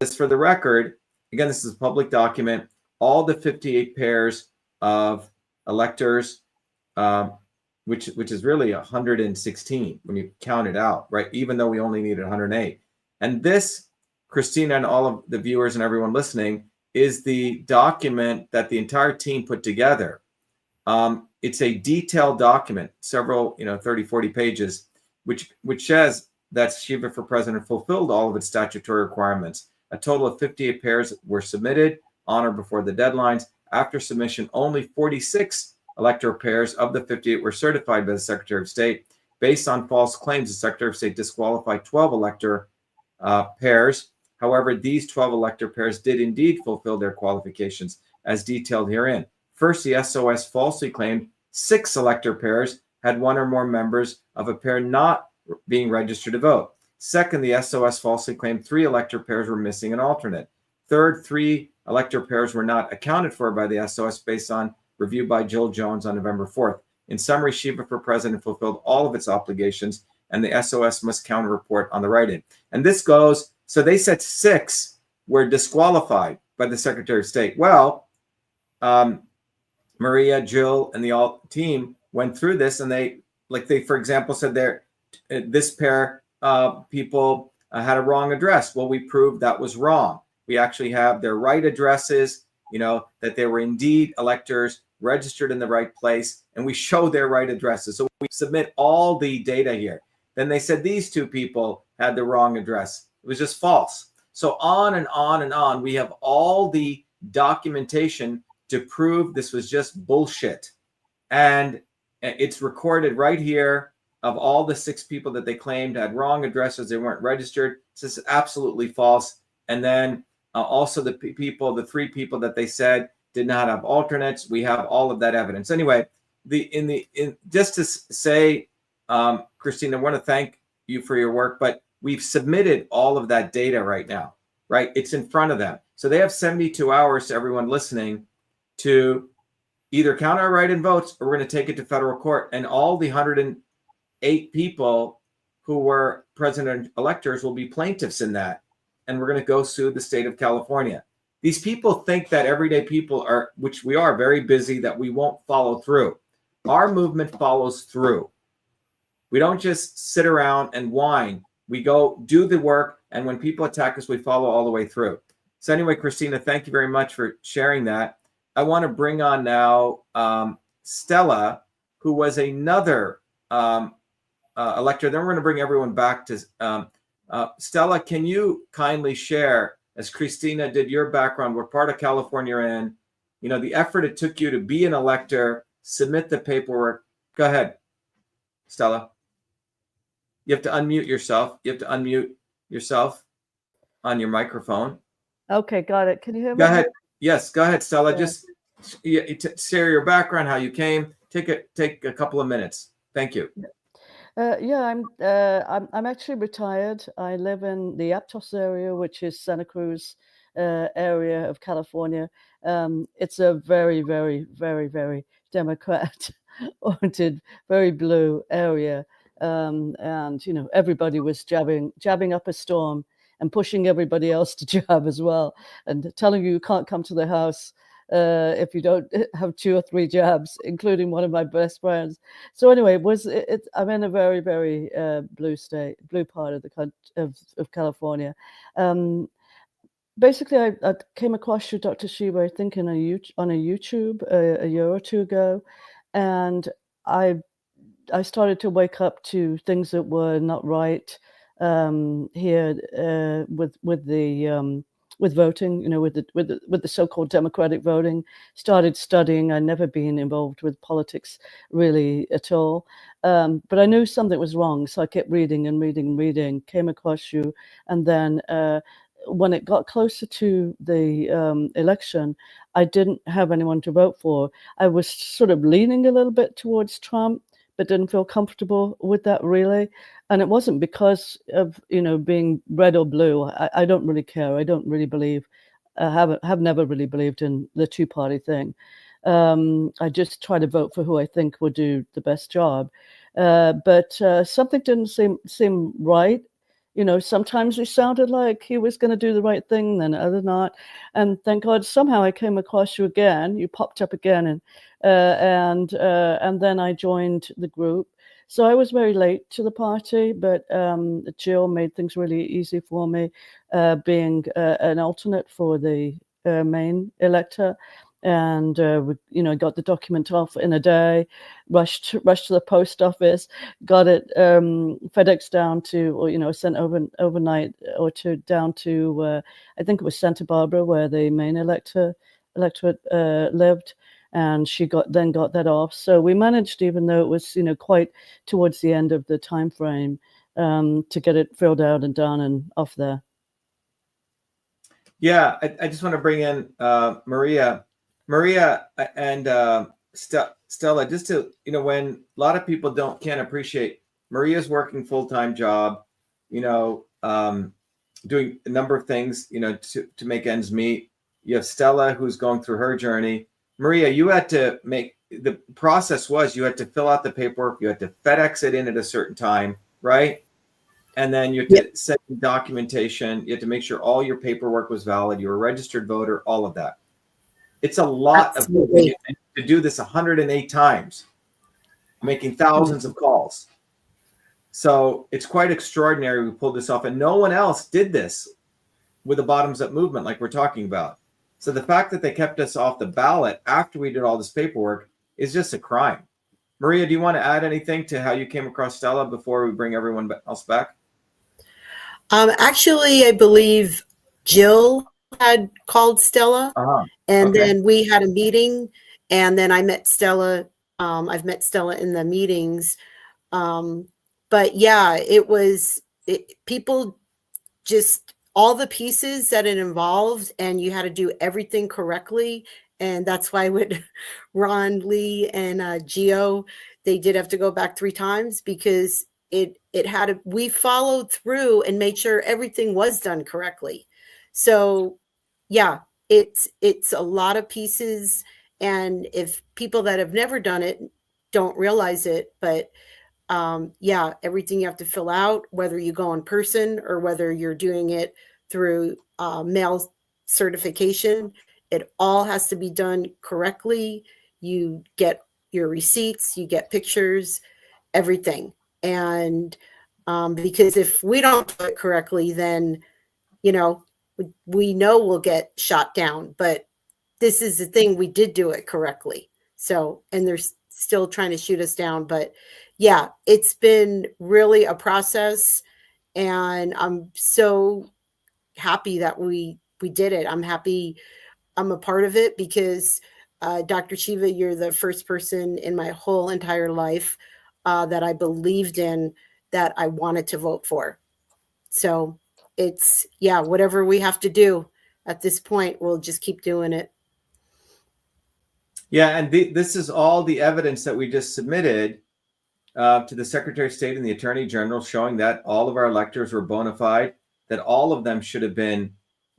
just for the record, again, this is a public document, all the 58 pairs of electors, which is really 116 when you count it out, right? Even though we only needed 108. And this, Christina and all of the viewers and everyone listening, is the document that the entire team put together. It's a detailed document, several, 30, 40 pages, which says that Shiva for President fulfilled all of its statutory requirements. A total of 58 pairs were submitted on or before the deadlines. After submission, only 46 electoral pairs of the 58 were certified by the Secretary of State. Based on false claims, the Secretary of State disqualified 12 elector pairs. However, these 12 elector pairs did indeed fulfill their qualifications, as detailed herein. First, the SOS falsely claimed 6 elector pairs had one or more members of a pair not being registered to vote. Second, the SOS falsely claimed 3 elector pairs were missing an alternate. Third, 3 elector pairs were not accounted for by the SOS based on review by Jill Jones on November 4th. In summary, Shiva for President fulfilled all of its obligations, and the SOS must count and report on the write-in. And this goes, so they said 6 were disqualified by the Secretary of State. Well, Maria, Jill, and the team went through this, and they, for example, said this pair of people had a wrong address. Well, we proved that was wrong. We actually have their right addresses, that they were indeed electors registered in the right place, and we show their right addresses. So we submit all the data here. Then they said these 2 people had the wrong address. It was just false. So on and on and on. We have all the documentation to prove this was just bullshit. And it's recorded right here of all the 6 people that they claimed had wrong addresses. They weren't registered. This is absolutely false. And then also the 3 people that they said did not have alternates. We have all of that evidence. Anyway, just to say, Christina, I want to thank you for your work, but we've submitted all of that data right now. right? It's in front of them. So they have 72 hours to everyone listening to either count our write-in votes, or we're going to take it to federal court. And all the 108 people who were president electors will be plaintiffs in that. And we're going to go sue the state of California. These people think that everyday people are, which we are, very busy, that we won't follow through. Our movement follows through. We don't just sit around and whine. We go do the work, and when people attack us, we follow all the way through. So anyway, Christina, thank you very much for sharing that. I want to bring on now Stella, who was another elector. Then we're going to bring everyone back to Stella. Can you kindly share, as Christina did, your background? What part of California you're in, you know, the effort it took you to be an elector, submit the paperwork. Go ahead, Stella. You have to unmute yourself. You have to unmute yourself on your microphone. Okay, got it. Can you hear me? Go ahead. Yes, go ahead, Stella. Yeah. Just share your background, how you came. Take a couple of minutes. Thank you. Yeah, I'm actually retired. I live in the Aptos area, which is Santa Cruz area of California. It's a very, very, very, very Democrat-oriented, very blue area. And you know, everybody was jabbing up a storm and pushing everybody else to jab as well, and telling you can't come to the house if you don't have 2 or 3 jabs, including one of my best friends. So anyway, I'm in a very, very blue part of the country of California. Basically, I came across you, Dr. Shiva, I think on a YouTube a year or 2 ago, and I started to wake up to things that were not right here with voting, you know, with the so-called democratic voting. Started studying. I'd never been involved with politics really at all, but I knew something was wrong, so I kept reading and reading and reading. Came across you, and then when it got closer to the election, I didn't have anyone to vote for. I was sort of leaning a little bit towards Trump, but didn't feel comfortable with that really. And it wasn't because of, you know, being red or blue. I don't really care. I don't really believe, have never really believed in the 2-party thing. I just try to vote for who I think will do the best job. But something didn't seem right. You know, sometimes it sounded like he was going to do the right thing, then other not. And thank God, somehow I came across you again. You popped up again, and then I joined the group. So I was very late to the party, but Jill made things really easy for me, being an alternate for the main elector. And we, got the document off in a day, rushed to the post office, got it FedEx down to, or sent overnight or down to I think it was Santa Barbara, where the main electorate lived, and she got that off. So we managed, even though it was quite towards the end of the time frame, to get it filled out and done and off there. Yeah, I just want to bring in Maria and Stella, just to, when a lot of people can't appreciate, Maria's working full-time job, doing a number of things, to make ends meet. You have Stella, who's going through her journey. Maria, you had to the process was you had to fill out the paperwork, you had to FedEx it in at a certain time, right? And then you had to send documentation, you had to make sure all your paperwork was valid, you were a registered voter, all of that. It's a lot of to do this 108 times, making thousands of calls. So it's quite extraordinary we pulled this off, and no one else did this with a bottoms-up movement like we're talking about. So the fact that they kept us off the ballot after we did all this paperwork is just a crime. Maria, do you want to add anything to how you came across Stella before we bring everyone else back? Actually, I believe Jill had called Stella, and then we had a meeting, and then I met Stella. I've met Stella in the meetings. But yeah, people just, all the pieces that it involved, and you had to do everything correctly. And that's why with Ron, Lee, and Gio, they did have to go back 3 times, because we followed through and made sure everything was done correctly. So yeah, it's a lot of pieces, and if people that have never done it don't realize it, but yeah, everything you have to fill out, whether you go in person or whether you're doing it through mail certification, it all has to be done correctly. You get your receipts, you get pictures, everything. And because if we don't do it correctly, then, you know we'll get shot down. But this is the thing, we did do it correctly. So, and they're still trying to shoot us down. But yeah, it's been really a process, and I'm so happy that we did it. I'm happy I'm a part of it, because Dr. Shiva, you're the first person in my whole entire life that I believed in, that I wanted to vote for. So it's, yeah, whatever we have to do at this point, we'll just keep doing it. Yeah, and this is all the evidence that we just submitted to the Secretary of State and the Attorney General, showing that all of our electors were bona fide, that all of them should have been,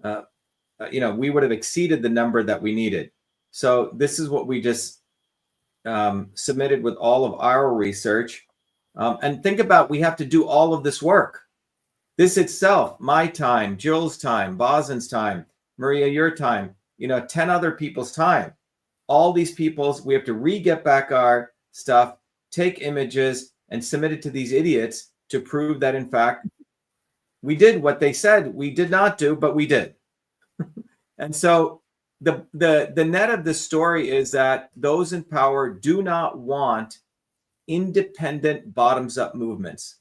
we would have exceeded the number that we needed. So this is what we just submitted with all of our research. And think about, we have to do all of this work. This itself, my time, Jill's time, Bozin's time, Maria, your time, 10 other people's time. All these people's, we have to re-get back our stuff, take images, and submit it to these idiots to prove that, in fact, we did what they said we did not do, but we did. And so the net of this story is that those in power do not want independent bottoms-up movements.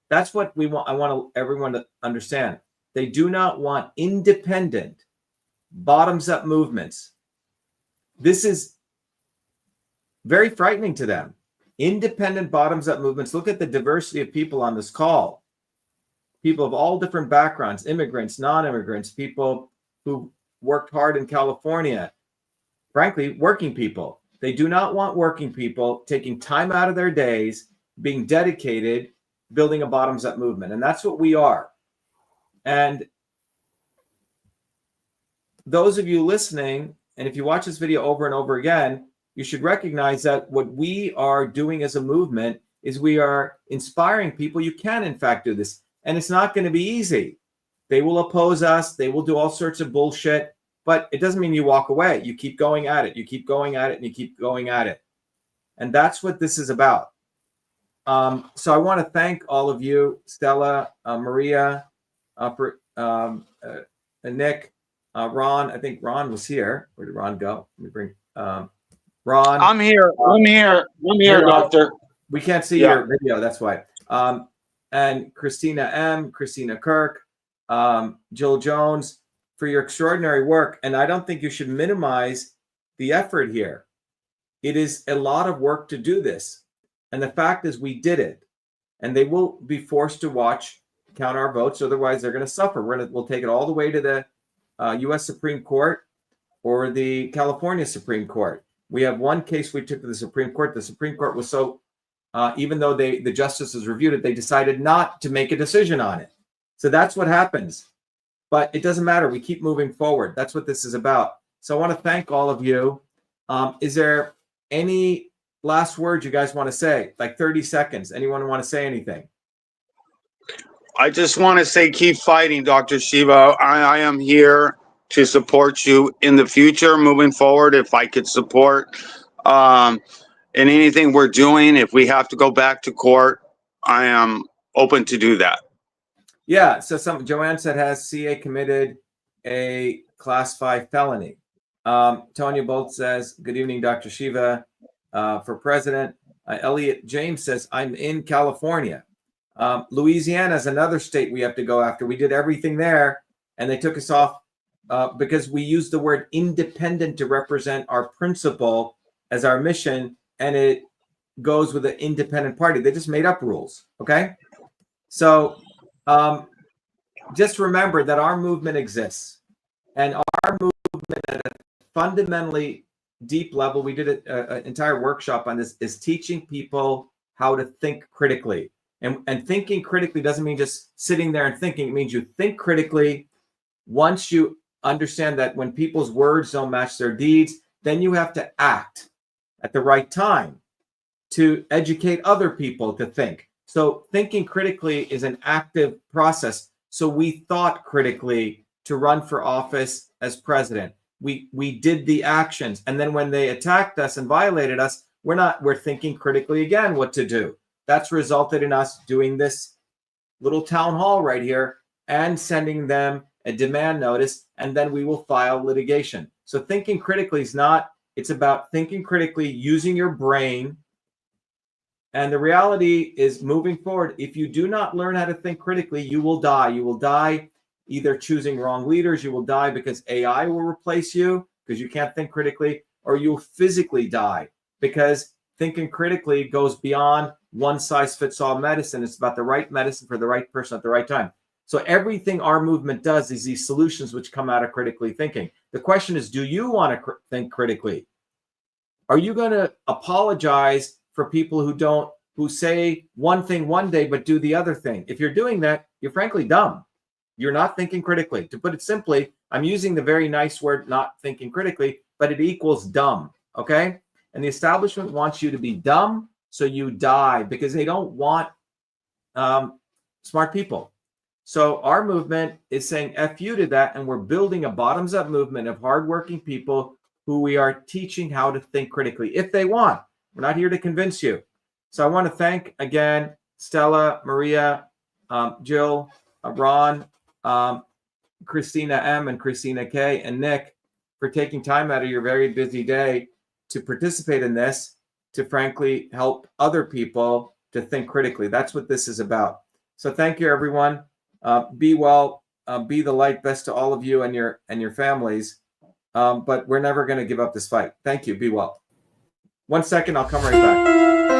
That's what we want. I want everyone to understand. They do not want independent bottoms-up movements. This is very frightening to them. Independent bottoms-up movements. Look at the diversity of people on this call. People of all different backgrounds, immigrants, non-immigrants, people who worked hard in California, frankly, working people. They do not want working people taking time out of their days, being dedicated, building a bottoms-up movement. And that's what we are. And those of you listening, and if you watch this video over and over again, you should recognize that what we are doing as a movement is we are inspiring people. You can, in fact, do this. And it's not going to be easy. They will oppose us. They will do all sorts of bullshit. But it doesn't mean you walk away. You keep going at it. You keep going at it, and you keep going at it. And that's what this is about. So I want to thank all of you, Stella, Maria, Nick, Ron. I think Ron was here. Where did Ron go? Let me bring Ron. I'm here. I'm here, Doctor. We can't see your video. That's why. And Christina M., Christina Kirk, Jill Jones, for your extraordinary work. And I don't think you should minimize the effort here. It is a lot of work to do this. And the fact is, we did it. And they will be forced to count our votes. Otherwise, they're going to suffer. We'll take it all the way to the U.S. Supreme Court or the California Supreme Court. We have one case we took to the Supreme Court. The Supreme Court was so, even though the justices reviewed it, they decided not to make a decision on it. So that's what happens. But it doesn't matter. We keep moving forward. That's what this is about. So I want to thank all of you. Is there any last words you guys want to say? Like 30 seconds. Anyone want to say anything? I just want to say, keep fighting, Dr. Shiva. I am here to support you in the future, moving forward. If I could support in anything we're doing, if we have to go back to court, I am open to do that. Yeah. So Joanne said, has CA committed a class 5 felony? Tonya Bolt says, good evening, Dr. Shiva, for president. Elliot James says, I'm in California. Louisiana is another state we have to go after. We did everything there, and they took us off because we used the word independent to represent our principle as our mission, and it goes with the independent party. They just made up rules, okay? So just remember that our movement exists, and our movement at a fundamentally deep level, we did an entire workshop on this, is teaching people how to think critically. And thinking critically doesn't mean just sitting there and thinking. It means you think critically, once you understand that when people's words don't match their deeds, then you have to act at the right time to educate other people to think. So thinking critically is an active process. So we thought critically to run for office as president. We did the actions. And then when they attacked us and violated us, we're thinking critically again what to do. That's resulted in us doing this little town hall right here and sending them a demand notice, and then we will file litigation. So thinking critically is not, it's about thinking critically, using your brain. And the reality is, moving forward, if you do not learn how to think critically, you will die. You will die either choosing wrong leaders, you will die because AI will replace you because you can't think critically, or you'll physically die because thinking critically goes beyond one size fits all medicine. It's about the right medicine for the right person at the right time. So everything our movement does is these solutions which come out of critically thinking. The question is, do you want to think critically? Are you going to apologize for people who say one thing one day but do the other thing? If you're doing that, you're frankly dumb. You're not thinking critically. To put it simply, I'm using the very nice word not thinking critically, but it equals dumb, okay? And the establishment wants you to be dumb, so you die, because they don't want smart people. So our movement is saying F you to that, and we're building a bottoms-up movement of hardworking people who we are teaching how to think critically, if they want. We're not here to convince you. So I want to thank, again, Stella, Maria, Jill, Ron, Christina M. and Christina K. and Nick for taking time out of your very busy day to participate in this, to frankly help other people to think critically. That's what this is about. So thank you, everyone. Be well, be the light. Best to all of you and your families. But we're never going to give up this fight. Thank you. Be well. 1 second, I'll come right back.